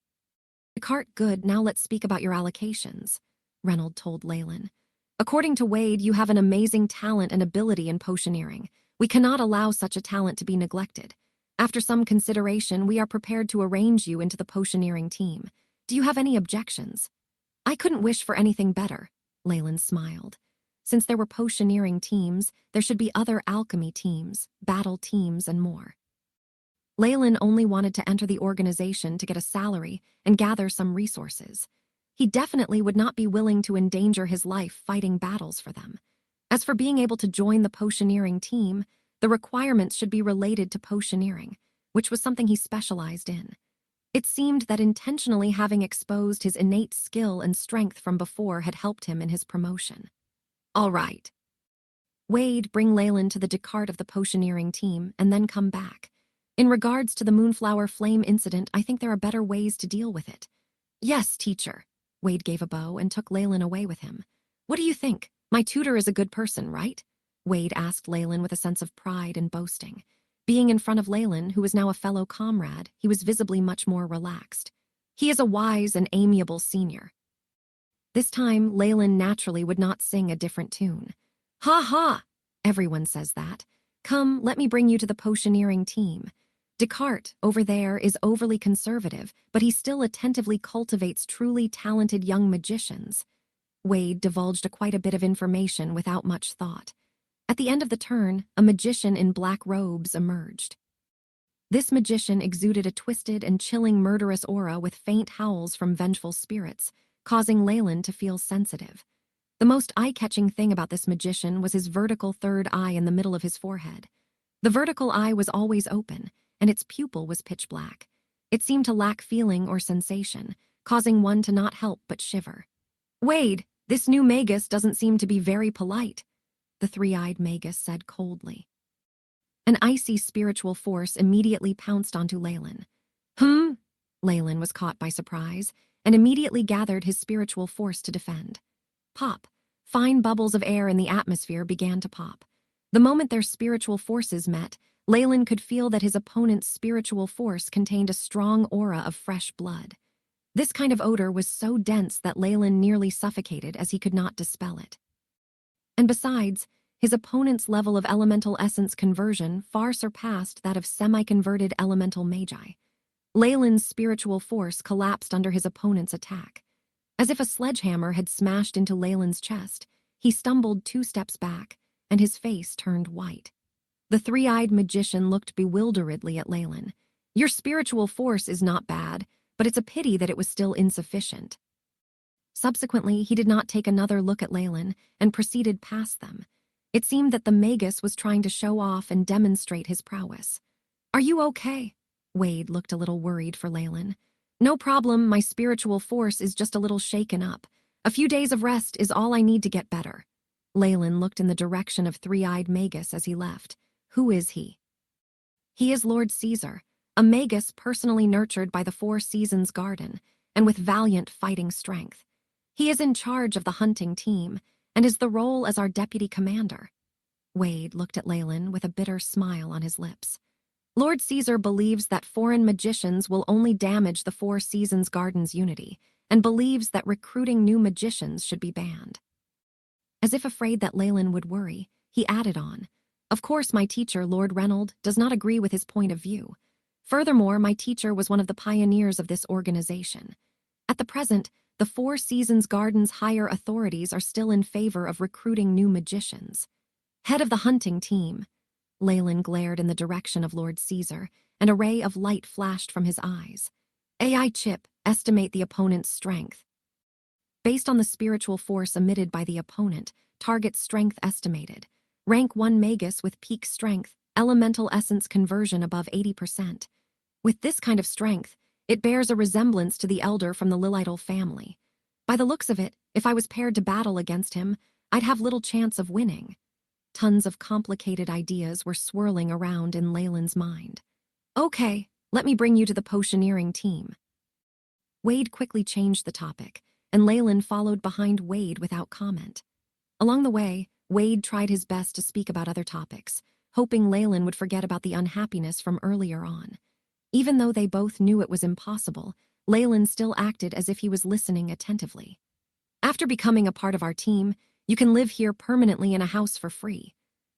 Descartes, good, now let's speak about your allocations, Reynolds told Leyland. According to Wade, you have an amazing talent and ability in potioneering. We cannot allow such a talent to be neglected. After some consideration, we are prepared to arrange you into the potioneering team. Do you have any objections? I couldn't wish for anything better, Leyland smiled. Since there were potioneering teams, there should be other alchemy teams, battle teams, and more. Leyland only wanted to enter the organization to get a salary and gather some resources. He definitely would not be willing to endanger his life fighting battles for them. As for being able to join the potioneering team, the requirements should be related to potioneering, which was something he specialized in. It seemed that intentionally having exposed his innate skill and strength from before had helped him in his promotion. All right. Wade, bring Leyland to the Descartes of the potioneering team and then come back. In regards to the Moonflower Flame incident, I think there are better ways to deal with it. Yes, teacher. Wade gave a bow and took Leyland away with him. What do you think? My tutor is a good person, right? Wade asked Leyland with a sense of pride and boasting. Being in front of Leyland, who was now a fellow comrade, he was visibly much more relaxed. He is a wise and amiable senior. This time, Leyland naturally would not sing a different tune. Ha ha! Everyone says that. Come, let me bring you to the potioneering team. Descartes, over there, is overly conservative, but he still attentively cultivates truly talented young magicians. Wade divulged quite a bit of information without much thought. At the end of the turn, a magician in black robes emerged. This magician exuded a twisted and chilling murderous aura with faint howls from vengeful spirits, causing Leyland to feel sensitive. The most eye-catching thing about this magician was his vertical third eye in the middle of his forehead. The vertical eye was always open, and its pupil was pitch black. It seemed to lack feeling or sensation, causing one to not help but shiver. Wade, this new Magus doesn't seem to be very polite, the three-eyed Magus said coldly. An icy spiritual force immediately pounced onto Leyland. Leyland was caught by surprise and immediately gathered his spiritual force to defend. Pop. Fine bubbles of air in the atmosphere began to pop. The moment their spiritual forces met, Leyland could feel that his opponent's spiritual force contained a strong aura of fresh blood. This kind of odor was so dense that Leyland nearly suffocated as he could not dispel it. And besides, his opponent's level of elemental essence conversion far surpassed that of semi-converted elemental magi. Leyland's spiritual force collapsed under his opponent's attack. As if a sledgehammer had smashed into Leyland's chest, he stumbled 2 steps back, and his face turned white. The three-eyed magician looked bewilderedly at Leyland. Your spiritual force is not bad, but it's a pity that it was still insufficient. Subsequently, he did not take another look at Leyland and proceeded past them. It seemed that the Magus was trying to show off and demonstrate his prowess. Are you okay? Wade looked a little worried for Leyland. No problem, my spiritual force is just a little shaken up. A few days of rest is all I need to get better. Leyland looked in the direction of three-eyed Magus as he left. Who is he? He is Lord Caesar, a Magus personally nurtured by the Four Seasons Garden, and with valiant fighting strength. He is in charge of the hunting team, and is the role as our deputy commander. Wade looked at Leyland with a bitter smile on his lips. Lord Caesar believes that foreign magicians will only damage the Four Seasons Garden's unity, and believes that recruiting new magicians should be banned. As if afraid that Leyland would worry, he added on, Of course my teacher, Lord Reynolds, does not agree with his point of view. Furthermore, my teacher was one of the pioneers of this organization. At the present, the Four Seasons Garden's higher authorities are still in favor of recruiting new magicians. Head of the hunting team. Leyland glared in the direction of Lord Caesar, and a ray of light flashed from his eyes. AI chip, estimate the opponent's strength. Based on the spiritual force emitted by the opponent, target strength estimated. Rank 1 Magus with peak strength, elemental essence conversion above 80%. With this kind of strength, it bears a resemblance to the elder from the Lilidal family. By the looks of it, if I was paired to battle against him, I'd have little chance of winning. Tons of complicated ideas were swirling around in Leyland's mind. Okay, let me bring you to the potioneering team. Wade quickly changed the topic, and Leyland followed behind Wade without comment. Along the way, Wade tried his best to speak about other topics, hoping Leyland would forget about the unhappiness from earlier on. Even though they both knew it was impossible, Leyland still acted as if he was listening attentively. After becoming a part of our team, you can live here permanently in a house for free.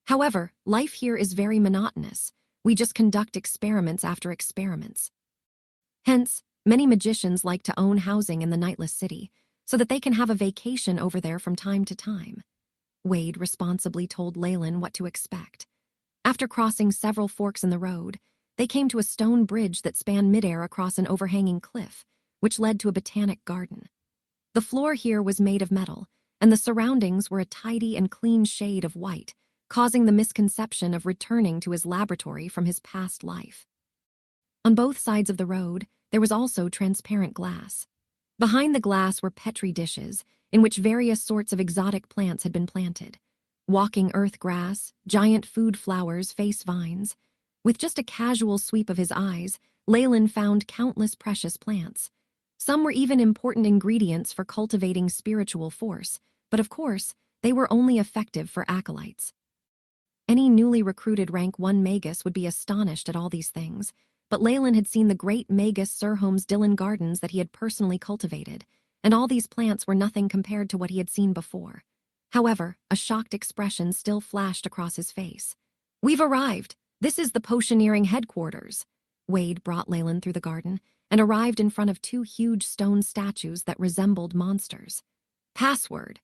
However, life here is very monotonous. We just conduct experiments after experiments. Hence, many magicians like to own housing in the Nightless City, so that they can have a vacation over there from time to time. Wade responsibly told Leyland what to expect. After crossing several forks in the road, they came to a stone bridge that spanned midair across an overhanging cliff, which led to a botanic garden. The floor here was made of metal, and the surroundings were a tidy and clean shade of white, causing the misconception of returning to his laboratory from his past life. On both sides of the road, there was also transparent glass. Behind the glass were petri dishes, in which various sorts of exotic plants had been planted. Walking earth grass, giant food flowers, face vines. With just a casual sweep of his eyes, Leyland found countless precious plants. Some were even important ingredients for cultivating spiritual force, but of course, they were only effective for acolytes. Any newly recruited rank 1 Magus would be astonished at all these things, but Leyland had seen the great Magus Sirholm's Dylan gardens that he had personally cultivated, and all these plants were nothing compared to what he had seen before. However, a shocked expression still flashed across his face. "We've arrived! This is the potioneering headquarters." Wade brought Leyland through the garden and arrived in front of 2 huge stone statues that resembled monsters. "Password."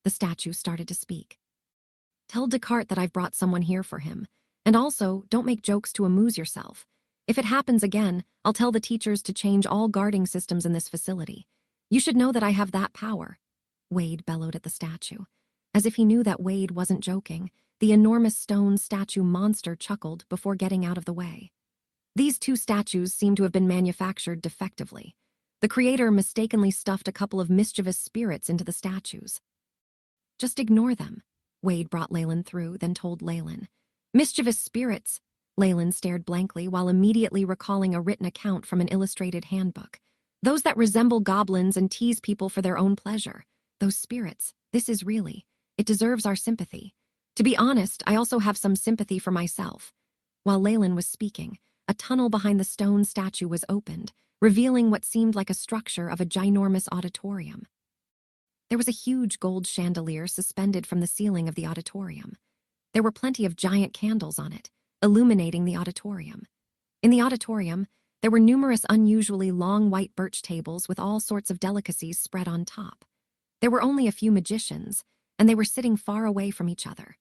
The statue started to speak. "Tell Descartes that I've brought someone here for him. And also, don't make jokes to amuse yourself. If it happens again, I'll tell the teachers to change all guarding systems in this facility. You should know that I have that power." Wade bellowed at the statue. As if he knew that Wade wasn't joking, the enormous stone statue monster chuckled before getting out of the way. These 2 statues seemed to have been manufactured defectively. The creator mistakenly stuffed a couple of mischievous spirits into the statues. "Just ignore them." Wade brought Leyland through, then told Leyland. "Mischievous spirits." Leyland stared blankly while immediately recalling a written account from an illustrated handbook. "Those that resemble goblins and tease people for their own pleasure. Those spirits. This is really. It deserves our sympathy. To be honest, I also have some sympathy for myself." While Leyland was speaking, a tunnel behind the stone statue was opened, revealing what seemed like a structure of a ginormous auditorium. There was a huge gold chandelier suspended from the ceiling of the auditorium. There were plenty of giant candles on it, illuminating the auditorium. In the auditorium, there were numerous unusually long white birch tables with all sorts of delicacies spread on top. There were only a few magicians, and they were sitting far away from each other.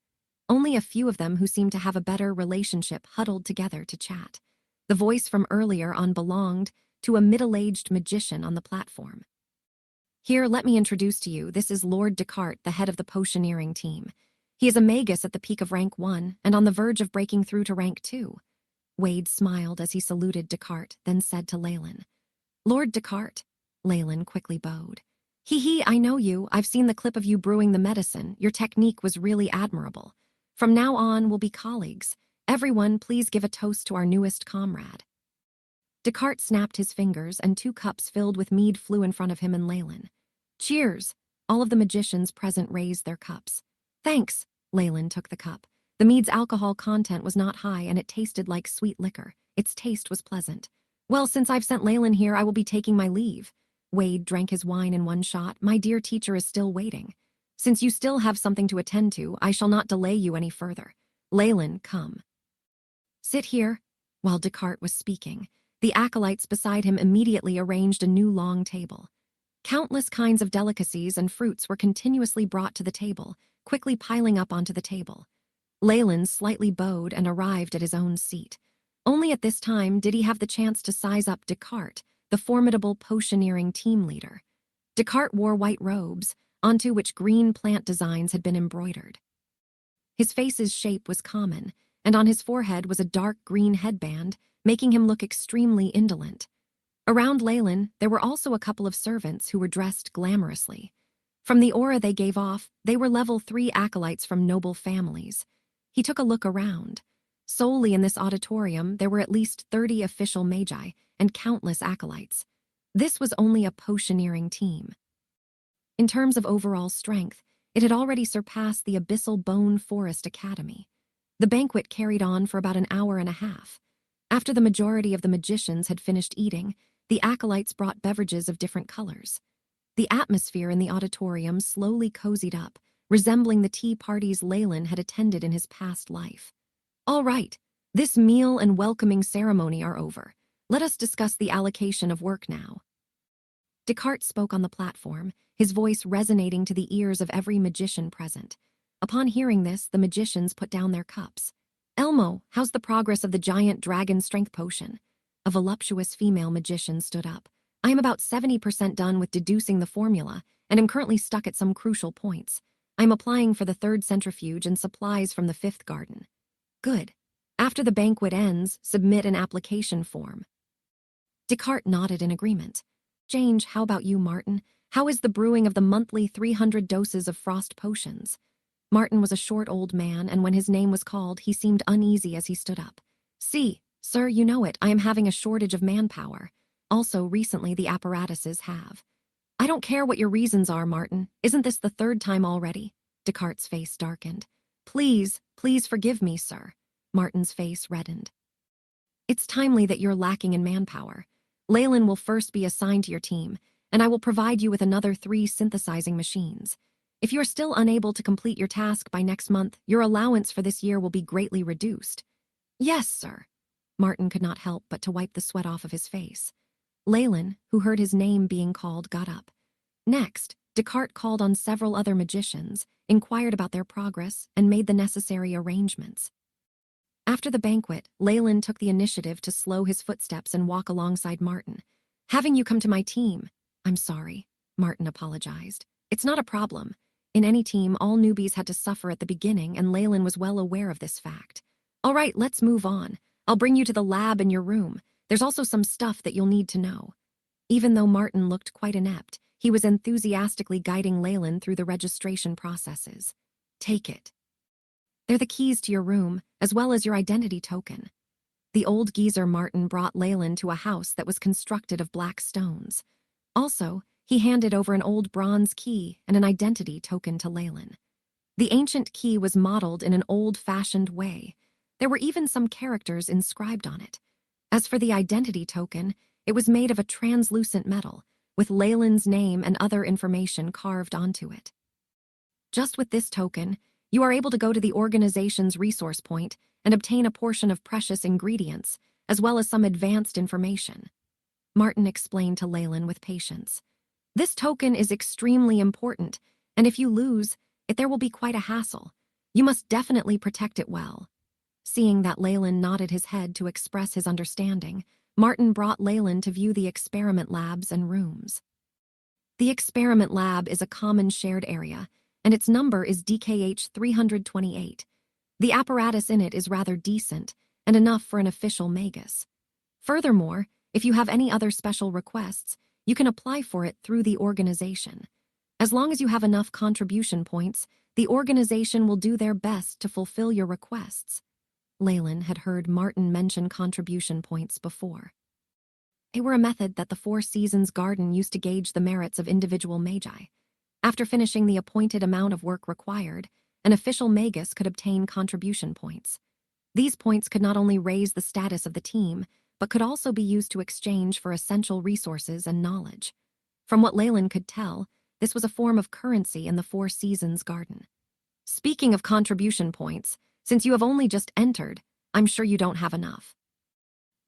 Only a few of them who seemed to have a better relationship huddled together to chat. The voice from earlier on belonged to a middle-aged magician on the platform. "Here, let me introduce to you, this is Lord Descartes, the head of the potioneering team. He is a Magus at the peak of rank 1 and on the verge of breaking through to rank 2. Wade smiled as he saluted Descartes, then said to Leyland, "Lord Descartes." Leyland quickly bowed. "Hee, I know you. I've seen the clip of you brewing the medicine. Your technique was really admirable. From now on, we'll be colleagues. Everyone, please give a toast to our newest comrade." Descartes snapped his fingers, and 2 cups filled with mead flew in front of him and Leyland. "Cheers!" All of the magicians present raised their cups. "Thanks." Leyland took the cup. The mead's alcohol content was not high, and it tasted like sweet liquor. Its taste was pleasant. "Well, since I've sent Leyland here, I will be taking my leave." Wade drank his wine in one shot. "My dear teacher is still waiting. Since you still have something to attend to, I shall not delay you any further. Leyland, come. Sit here." While Descartes was speaking, the acolytes beside him immediately arranged a new long table. Countless kinds of delicacies and fruits were continuously brought to the table, quickly piling up onto the table. Leyland slightly bowed and arrived at his own seat. Only at this time did he have the chance to size up Descartes, the formidable potioneering team leader. Descartes wore white robes, onto which green plant designs had been embroidered. His face's shape was common, and on his forehead was a dark green headband, making him look extremely indolent. Around Leyland, there were also a couple of servants who were dressed glamorously. From the aura they gave off, they were level 3 acolytes from noble families. He took a look around. Solely in this auditorium, there were at least 30 official magi and countless acolytes. This was only a potioneering team. In terms of overall strength, it had already surpassed the Abyssal Bone Forest Academy. The banquet carried on for about an hour and a half. After the majority of the magicians had finished eating, the acolytes brought beverages of different colors. The atmosphere in the auditorium slowly cozied up, resembling the tea parties Leyland had attended in his past life. All right, this meal and welcoming ceremony are over. Let us discuss the allocation of work now. Descartes spoke on the platform, his voice resonating to the ears of every magician present. Upon hearing this, the magicians put down their cups. Elmo, how's the progress of the giant dragon strength potion? A voluptuous female magician stood up. I am about 70% done with deducing the formula, and am currently stuck at some crucial points. I am applying for the 3rd centrifuge and supplies from the 5th garden. Good. After the banquet ends, submit an application form. Descartes nodded in agreement. Change, how about you, Martin? How is the brewing of the monthly 300 doses of frost potions? Martin was a short old man, and when his name was called, he seemed uneasy as he stood up. See, sir, you know it, I am having a shortage of manpower. Also, recently the apparatuses have. I don't care what your reasons are, Martin. Isn't this the 3rd time already? Descartes' face darkened. Please forgive me, sir. Martin's face reddened. It's timely that you're lacking in manpower. Leyland will first be assigned to your team, and I will provide you with another 3 synthesizing machines. If you're still unable to complete your task by next month, your allowance for this year will be greatly reduced. Yes, sir. Martin could not help but to wipe the sweat off of his face. Leyland, who heard his name being called, got up. Next, Descartes called on several other magicians, inquired about their progress, and made the necessary arrangements. After the banquet, Leyland took the initiative to slow his footsteps and walk alongside Martin. Having you come to my team. I'm sorry, Martin apologized. It's not a problem. In any team, all newbies had to suffer at the beginning, and Leyland was well aware of this fact. All right, let's move on. I'll bring you to the lab in your room. There's also some stuff that you'll need to know. Even though Martin looked quite inept, he was enthusiastically guiding Leyland through the registration processes. Take it. They're the keys to your room, as well as your identity token. The old geezer Martin brought Leyland to a house that was constructed of black stones. Also, he handed over an old bronze key and an identity token to Leyland. The ancient key was modeled in an old-fashioned way. There were even some characters inscribed on it. As for the identity token, it was made of a translucent metal, with Leyland's name and other information carved onto it. Just with this token, you are able to go to the organization's resource point and obtain a portion of precious ingredients, as well as some advanced information. Martin explained to Leyland with patience. This token is extremely important, and if you lose, there will be quite a hassle. You must definitely protect it well. Seeing that Leyland nodded his head to express his understanding, Martin brought Leyland to view the experiment labs and rooms. The experiment lab is a common shared area, and its number is DKH 328. The apparatus in it is rather decent, and enough for an official Magus. Furthermore, if you have any other special requests, you can apply for it through the organization. As long as you have enough contribution points, the organization will do their best to fulfill your requests. Leyland had heard Martin mention contribution points before. They were a method that the Four Seasons Garden used to gauge the merits of individual magi. After finishing the appointed amount of work required, an official Magus could obtain contribution points. These points could not only raise the status of the team, but could also be used to exchange for essential resources and knowledge. From what Leyland could tell, this was a form of currency in the Four Seasons Garden. Speaking of contribution points, since you have only just entered, I'm sure you don't have enough.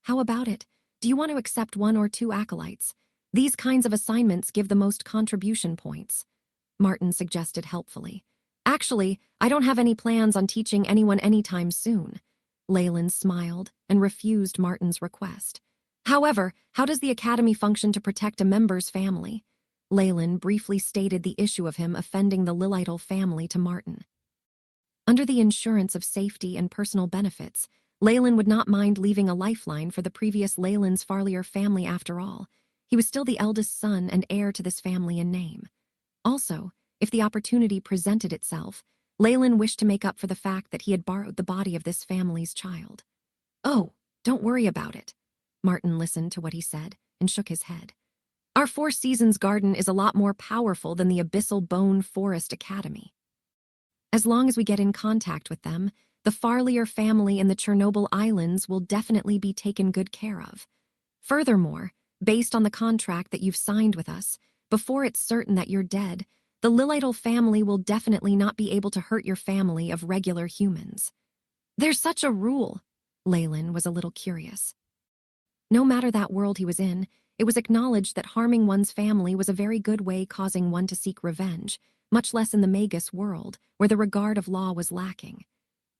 How about it? Do you want to accept 1 or 2 acolytes? These kinds of assignments give the most contribution points. Martin suggested helpfully. Actually, I don't have any plans on teaching anyone anytime soon. Leyland smiled and refused Martin's request. However, how does the academy function to protect a member's family? Leyland briefly stated the issue of him offending the Lilital family to Martin. Under the insurance of safety and personal benefits, Leyland would not mind leaving a lifeline for the previous Leyland's Farlier family after all. He was still the eldest son and heir to this family in name. Also, if the opportunity presented itself, Leyland wished to make up for the fact that he had borrowed the body of this family's child. "Oh, don't worry about it." Martin listened to what he said and shook his head. "Our Four Seasons garden is a lot more powerful than the Abyssal Bone Forest Academy. As long as we get in contact with them, the Farlier family in the Chernobyl Islands will definitely be taken good care of. Furthermore, based on the contract that you've signed with us, before it's certain that you're dead, the Lilidal family will definitely not be able to hurt your family of regular humans." "There's such a rule." Leyland was a little curious. No matter that world he was in, it was acknowledged that harming one's family was a very good way causing one to seek revenge, much less in the Magus world, where the regard of law was lacking.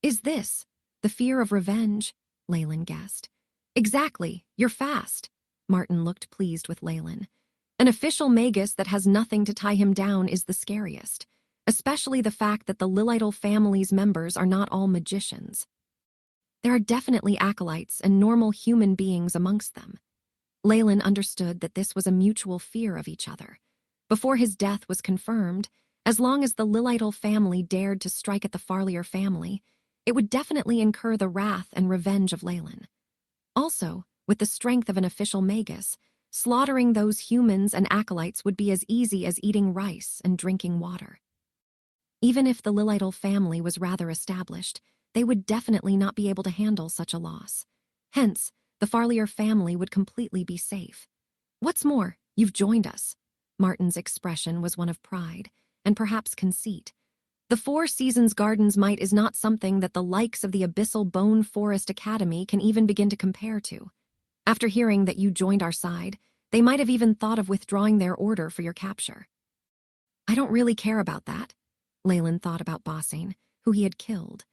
"Is this the fear of revenge?" Leyland guessed. "Exactly, you're fast." Martin looked pleased with Leyland. "An official Magus that has nothing to tie him down is the scariest, especially the fact that the Lilidal family's members are not all magicians. There are definitely acolytes and normal human beings amongst them." Leyland understood that this was a mutual fear of each other. Before his death was confirmed, as long as the Lilidal family dared to strike at the Farlier family, it would definitely incur the wrath and revenge of Leyland. Also, with the strength of an official Magus, slaughtering those humans and acolytes would be as easy as eating rice and drinking water. Even if the Lilidal family was rather established, they would definitely not be able to handle such a loss. Hence, the Farlier family would completely be safe. "What's more, you've joined us." Martin's expression was one of pride, and perhaps conceit. "The Four Seasons Garden's might is not something that the likes of the Abyssal Bone Forest Academy can even begin to compare to. After hearing that you joined our side, they might have even thought of withdrawing their order for your capture." "I don't really care about that." Leyland thought about Bossing, who he had killed.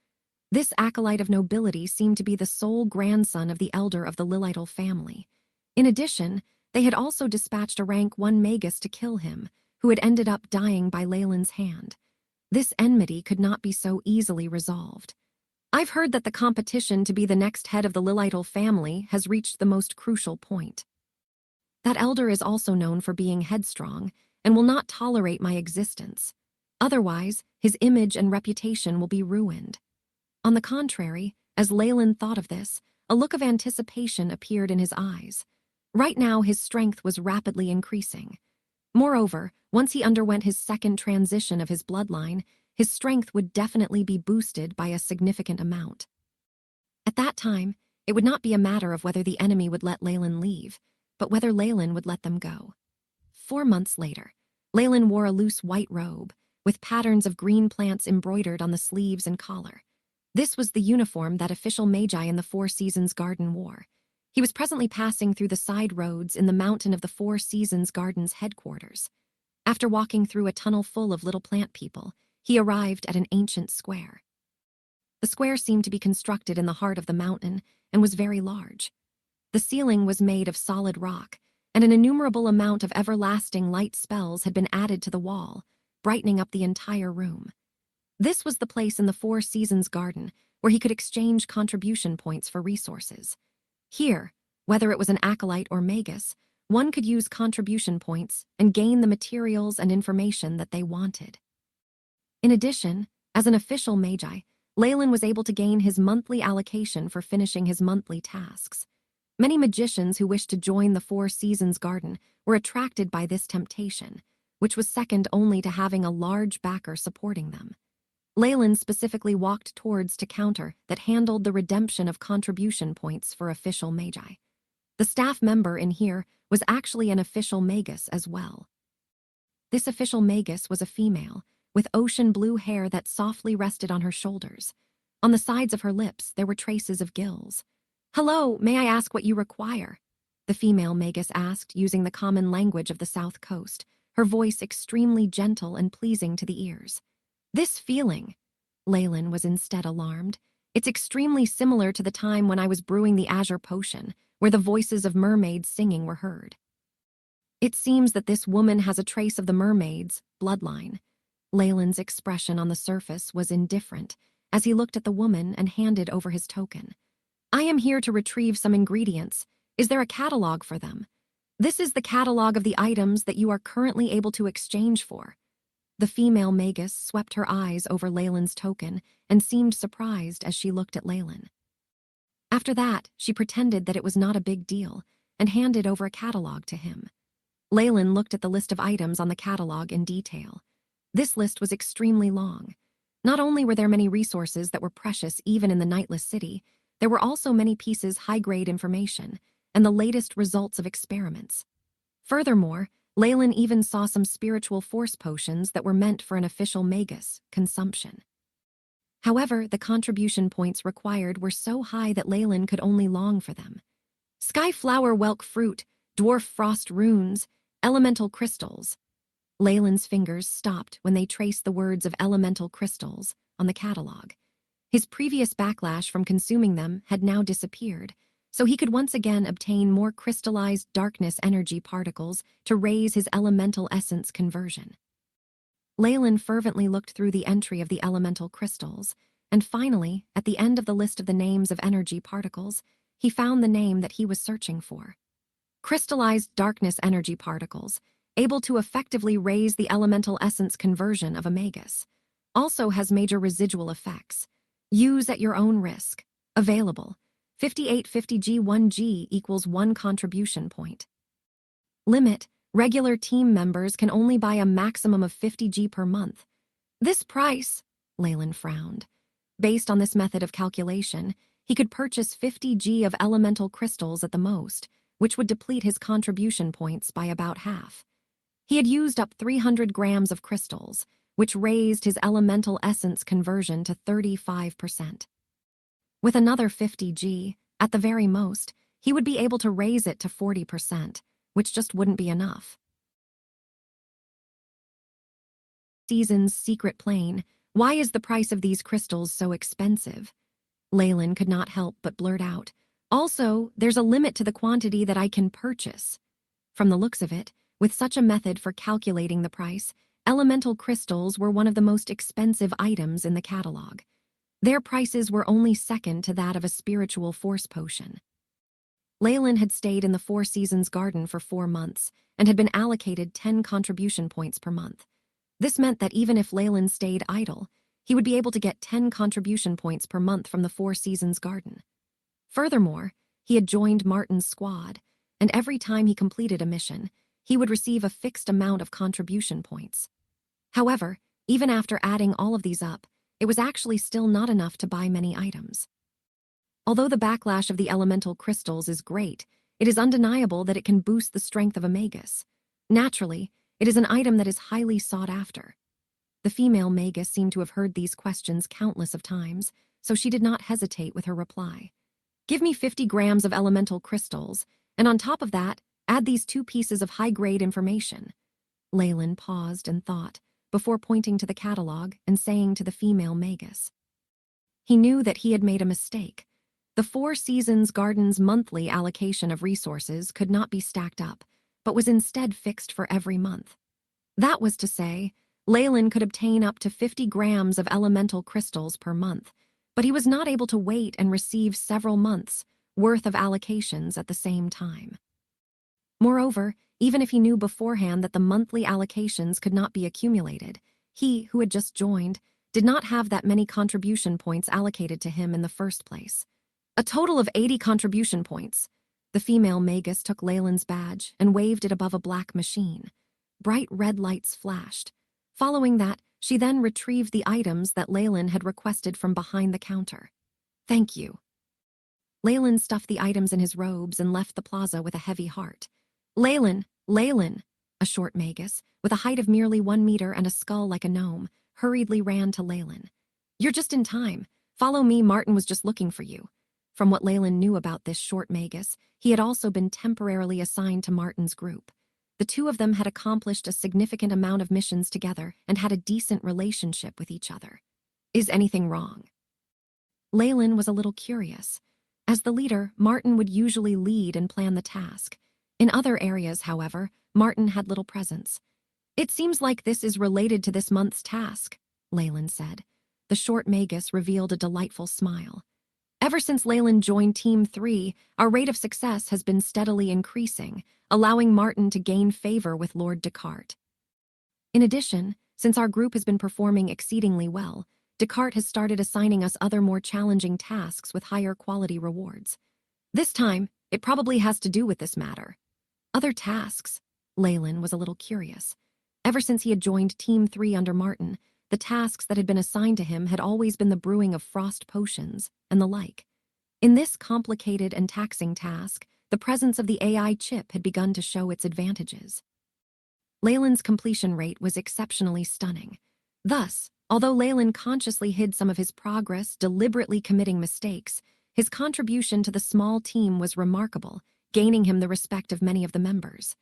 This acolyte of nobility seemed to be the sole grandson of the elder of the Lilidal family. In addition, they had also dispatched a rank 1 Magus to kill him, who had ended up dying by Leyland's hand. This enmity could not be so easily resolved. "I've heard that the competition to be the next head of the Lilidal family has reached the most crucial point. That elder is also known for being headstrong and will not tolerate my existence. Otherwise, his image and reputation will be ruined." On the contrary, as Leyland thought of this, a look of anticipation appeared in his eyes. Right now, his strength was rapidly increasing. Moreover, once he underwent his second transition of his bloodline, his strength would definitely be boosted by a significant amount. At that time, it would not be a matter of whether the enemy would let Leyland leave, but whether Leyland would let them go. 4 months later, Leyland wore a loose white robe, with patterns of green plants embroidered on the sleeves and collar. This was the uniform that official Magi in the Four Seasons Garden wore. He was presently passing through the side roads in the mountain of the Four Seasons Garden's headquarters. After walking through a tunnel full of little plant people, he arrived at an ancient square. The square seemed to be constructed in the heart of the mountain and was very large. The ceiling was made of solid rock, and an innumerable amount of everlasting light spells had been added to the wall, brightening up the entire room. This was the place in the Four Seasons Garden where he could exchange contribution points for resources. Here, whether it was an acolyte or Magus, one could use contribution points and gain the materials and information that they wanted. In addition, as an official Magi, Leyland was able to gain his monthly allocation for finishing his monthly tasks. Many magicians who wished to join the Four Seasons Garden were attracted by this temptation, which was second only to having a large backer supporting them. Leyland specifically walked towards to counter that handled the redemption of contribution points for official Magi. The staff member in here was actually an official Magus as well. This official Magus was a female, with ocean blue hair that softly rested on her shoulders. On the sides of her lips, there were traces of gills. "Hello, may I ask what you require?" the female Magus asked using the common language of the South Coast, her voice extremely gentle and pleasing to the ears. "This feeling," Leyland was instead alarmed. "It's extremely similar to the time when I was brewing the Azure Potion, where the voices of mermaids singing were heard. It seems that this woman has a trace of the mermaid's bloodline." Leyland's expression on the surface was indifferent as he looked at the woman and handed over his token. I am here to retrieve some ingredients. Is there a catalog for them? This is the catalog of the items that you are currently able to exchange for. The female Magus swept her eyes over Leyland's token and seemed surprised as she looked at Leyland. After that, she pretended that it was not a big deal and handed over a catalog to him. Leyland looked at the list of items on the catalog in detail. This list was extremely long. Not only were there many resources that were precious even in the Nightless City, there were also many pieces high-grade information and the latest results of experiments. Furthermore, Leyland even saw some spiritual force potions that were meant for an official Magus consumption. However, the contribution points required were so high that Leyland could only long for them. Skyflower whelk fruit, dwarf frost runes, elemental crystals. Leyland's fingers stopped when they traced the words of elemental crystals on the catalog. His previous backlash from consuming them had now disappeared, so he could once again obtain more crystallized darkness energy particles to raise his elemental essence conversion. Leyland fervently looked through the entry of the elemental crystals, and finally, at the end of the list of the names of energy particles, he found the name that he was searching for. Crystallized darkness energy particles, able to effectively raise the elemental essence conversion of a Magus. Also has major residual effects. Use at your own risk. Available. 5850G1G equals 1 contribution point. Limit. Regular team members can only buy a maximum of 50G per month. This price, Leyland frowned. Based on this method of calculation, he could purchase 50G of elemental crystals at the most, which would deplete his contribution points by about half. He had used up 300 grams of crystals, which raised his elemental essence conversion to 35%. With another 50G, at the very most, he would be able to raise it to 40%, which just wouldn't be enough. Season's secret plane. Why is the price of these crystals so expensive? Leyland could not help but blurt out. Also, there's a limit to the quantity that I can purchase. From the looks of it, with such a method for calculating the price, elemental crystals were one of the most expensive items in the catalog. Their prices were only second to that of a spiritual force potion. Leyland had stayed in the Four Seasons garden for 4 months and had been allocated 10 contribution points per month. This meant that even if Leyland stayed idle, he would be able to get 10 contribution points per month from the Four Seasons garden. Furthermore, he had joined Martin's squad, and every time he completed a mission, he would receive a fixed amount of contribution points. However, even after adding all of these up, it was actually still not enough to buy many items. Although the backlash of the elemental crystals is great, it is undeniable that it can boost the strength of a Magus. Naturally, it is an item that is highly sought after. The female Magus seemed to have heard these questions countless of times, so she did not hesitate with her reply. Give me 50 grams of elemental crystals, and on top of that, add these 2 pieces of high-grade information. Leyland paused and thought, before pointing to the catalog and saying to the female Magus. He knew that he had made a mistake. The Four Seasons garden's monthly allocation of resources could not be stacked up, but was instead fixed for every month. That was to say, Leyland could obtain up to 50 grams of elemental crystals per month, but he was not able to wait and receive several months' worth of allocations at the same time. Moreover, even if he knew beforehand that the monthly allocations could not be accumulated, he, who had just joined, did not have that many contribution points allocated to him in the first place. A total of 80 contribution points. The female Magus took Leyland's badge and waved it above a black machine. Bright red lights flashed. Following that, she then retrieved the items that Leyland had requested from behind the counter. Thank you. Leyland stuffed the items in his robes and left the plaza with a heavy heart. Leyland! A short Magus, with a height of merely 1 meter and a skull like a gnome, hurriedly ran to Leyland. You're just in time. Follow me, Martin was just looking for you. From what Leyland knew about this short Magus, he had also been temporarily assigned to Martin's group. The two of them had accomplished a significant amount of missions together and had a decent relationship with each other. Is anything wrong? Leyland was a little curious. As the leader, Martin would usually lead and plan the task. In other areas, however, Martin had little presence. It seems like this is related to this month's task, Leyland said. The short Magus revealed a delightful smile. Ever since Leyland joined Team 3, our rate of success has been steadily increasing, allowing Martin to gain favor with Lord Descartes. In addition, since our group has been performing exceedingly well, Descartes has started assigning us other more challenging tasks with higher quality rewards. This time, it probably has to do with this matter. Other tasks? Leyland was a little curious. Ever since he had joined Team 3 under Martin, the tasks that had been assigned to him had always been the brewing of frost potions and the like. In this complicated and taxing task, the presence of the AI chip had begun to show its advantages. Leyland's completion rate was exceptionally stunning. Thus, although Leyland consciously hid some of his progress, deliberately committing mistakes, his contribution to the small team was remarkable, gaining him the respect of many of the members.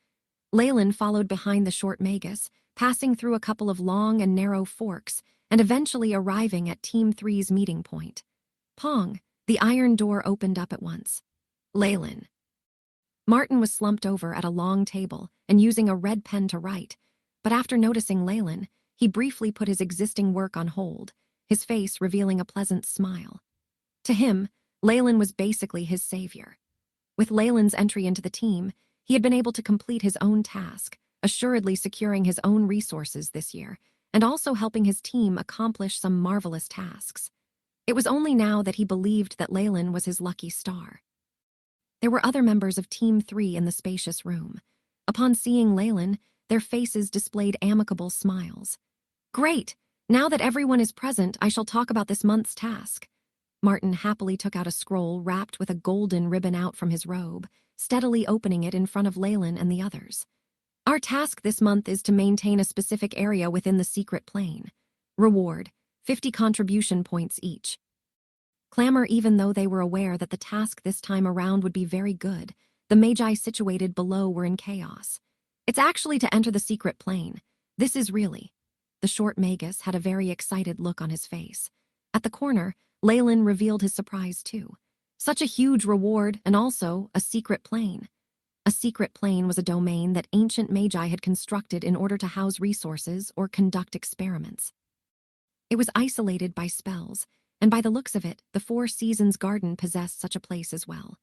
Leyland followed behind the short Magus, passing through a couple of long and narrow forks, and eventually arriving at Team 3's meeting point. Pong! The iron door opened up at once. Leyland. Martin was slumped over at a long table and using a red pen to write, but after noticing Leyland, he briefly put his existing work on hold, his face revealing a pleasant smile. To him, Leyland was basically his savior. With Leyland's entry into the team, he had been able to complete his own task, assuredly securing his own resources this year, and also helping his team accomplish some marvelous tasks. It was only now that he believed that Leyland was his lucky star. There were other members of Team 3 in the spacious room. Upon seeing Leyland, their faces displayed amicable smiles. Great! Now that everyone is present, I shall talk about this month's task. Martin happily took out a scroll wrapped with a golden ribbon out from his robe, steadily opening it in front of Leyland and the others. Our task this month is to maintain a specific area within the secret plane. Reward, 50 contribution points each. Clamor even though they were aware that the task this time around would be very good, the magi situated below were in chaos. It's actually to enter the secret plane. This is really. The short Magus had a very excited look on his face. At the corner, Leyland revealed his surprise too. Such a huge reward and also a secret plane. A secret plane was a domain that ancient magi had constructed in order to house resources or conduct experiments. It was isolated by spells, and by the looks of it, the Four Seasons Garden possessed such a place as well.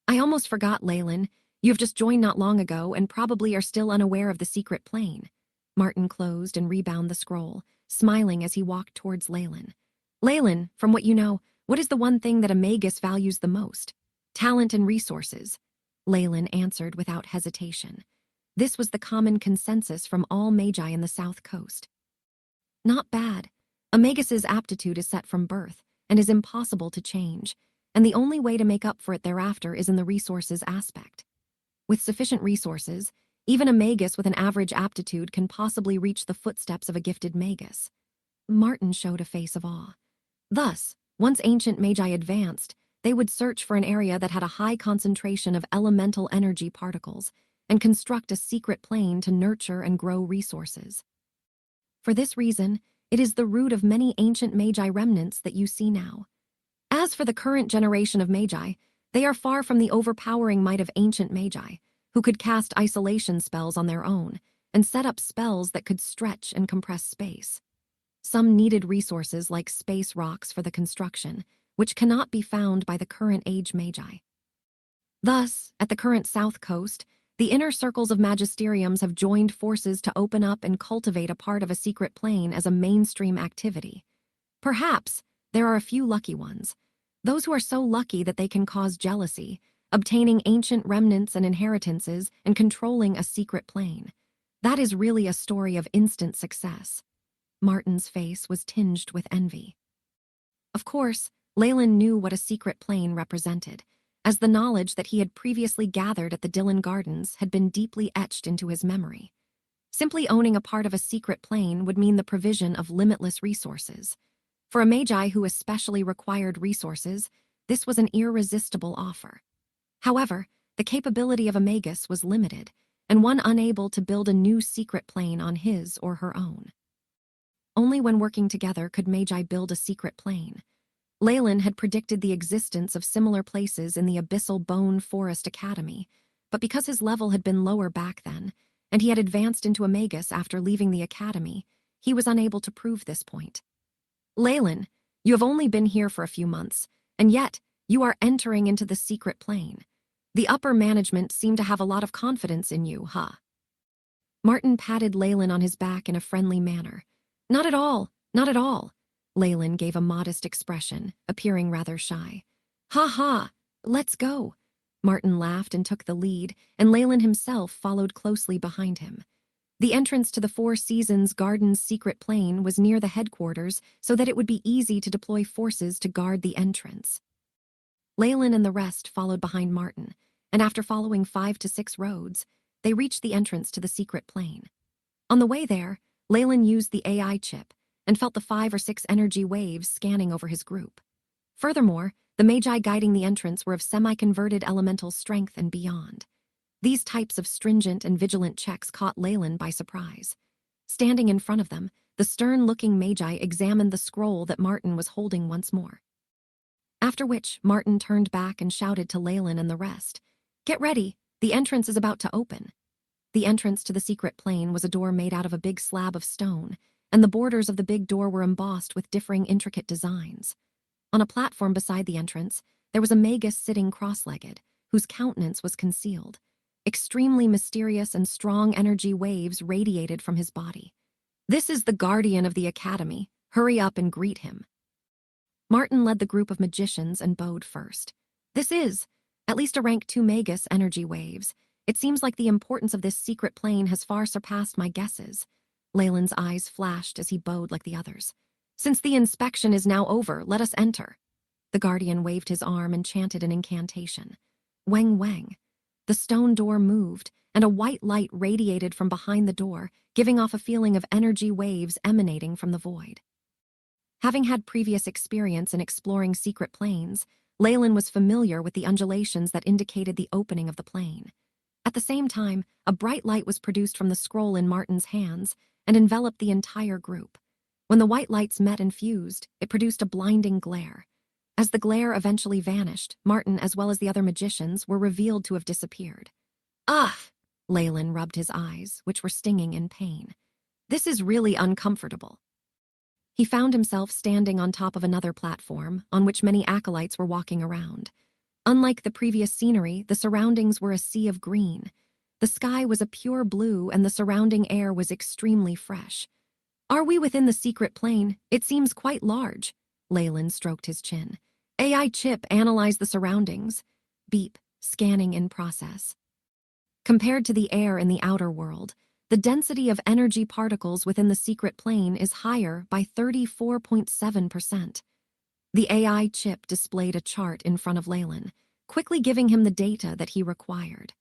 I almost forgot, Leyland. You have just joined not long ago and probably are still unaware of the secret plane. Martin closed and rebound the scroll, smiling as he walked towards Leyland. Leyland, from what you know, what is the one thing that a Magus values the most? Talent and resources. Leyland answered without hesitation. This was the common consensus from all magi in the South Coast. Not bad. A Magus's aptitude is set from birth and is impossible to change, and the only way to make up for it thereafter is in the resources aspect. With sufficient resources, even a Magus with an average aptitude can possibly reach the footsteps of a gifted Magus. Martin showed a face of awe. Thus, once ancient magi advanced, they would search for an area that had a high concentration of elemental energy particles and construct a secret plane to nurture and grow resources. For this reason, it is the root of many ancient magi remnants that you see now. As for the current generation of magi, they are far from the overpowering might of ancient magi, who could cast isolation spells on their own and set up spells that could stretch and compress space. Some needed resources like space rocks for the construction, which cannot be found by the current age magi. Thus, at the current South Coast, the inner circles of magisteriums have joined forces to open up and cultivate a part of a secret plane as a mainstream activity. Perhaps there are a few lucky ones, those who are so lucky that they can cause jealousy, obtaining ancient remnants and inheritances and controlling a secret plane. That is really a story of instant success. Martin's face was tinged with envy. Of course, Leyland knew what a secret plane represented, as the knowledge that he had previously gathered at the Dillon Gardens had been deeply etched into his memory. Simply owning a part of a secret plane would mean the provision of limitless resources. For a magi who especially required resources, this was an irresistible offer. However, the capability of a Magus was limited, and one unable to build a new secret plane on his or her own. Only when working together could magi build a secret plane. Leyland had predicted the existence of similar places in the Abyssal Bone Forest Academy, but because his level had been lower back then, and he had advanced into a Magus after leaving the academy, he was unable to prove this point. Leyland, you have only been here for a few months, and yet You are entering into the secret plane. The upper management seem to have a lot of confidence in you, huh? Martin patted Leyland on his back in a friendly manner. Not at all, not at all. Leyland gave a modest expression, appearing rather shy. Ha ha, let's go. Martin laughed and took the lead, and Leyland himself followed closely behind him. The entrance to the Four Seasons Garden's secret plane was near the headquarters so that it would be easy to deploy forces to guard the entrance. Leyland and the rest followed behind Martin, and after following 5 to 6 roads, they reached the entrance to the secret plane. On the way there, Leyland used the AI chip and felt the 5 or 6 energy waves scanning over his group. Furthermore, the magi guiding the entrance were of semi-converted elemental strength and beyond. These types of stringent and vigilant checks caught Leyland by surprise. Standing in front of them, the stern-looking magi examined the scroll that Martin was holding once more. After which, Martin turned back and shouted to Leyland and the rest, "Get ready, the entrance is about to open." The entrance to the secret plane was a door made out of a big slab of stone, and the borders of the big door were embossed with differing intricate designs. On a platform beside the entrance, there was a Magus sitting cross-legged, whose countenance was concealed. Extremely mysterious and strong energy waves radiated from his body. "This is the guardian of the academy. Hurry up and greet him." Martin led the group of magicians and bowed first. "This is, at least a rank 2 Magus energy waves. It seems like the importance of this secret plane has far surpassed my guesses." Leyland's eyes flashed as he bowed like the others. "Since the inspection is now over, let us enter." The guardian waved his arm and chanted an incantation. Wang wang. The stone door moved, and a white light radiated from behind the door, giving off a feeling of energy waves emanating from the void. Having had previous experience in exploring secret planes, Leyland was familiar with the undulations that indicated the opening of the plane. At the same time, a bright light was produced from the scroll in Martin's hands and enveloped the entire group. When the white lights met and fused, it produced a blinding glare. As the glare eventually vanished, Martin, as well as the other magicians, were revealed to have disappeared. "Ugh!" Leyland rubbed his eyes, which were stinging in pain. "This is really uncomfortable." He found himself standing on top of another platform, on which many acolytes were walking around. Unlike the previous scenery, the surroundings were a sea of green. The sky was a pure blue, and the surrounding air was extremely fresh. "Are we within the secret plane? It seems quite large." Leyland stroked his chin. "AI chip analyzed the surroundings." Beep, scanning in process. Compared to the air in the outer world, the density of energy particles within the secret plane is higher by 34.7%. The AI chip displayed a chart in front of Leyland, quickly giving him the data that he required.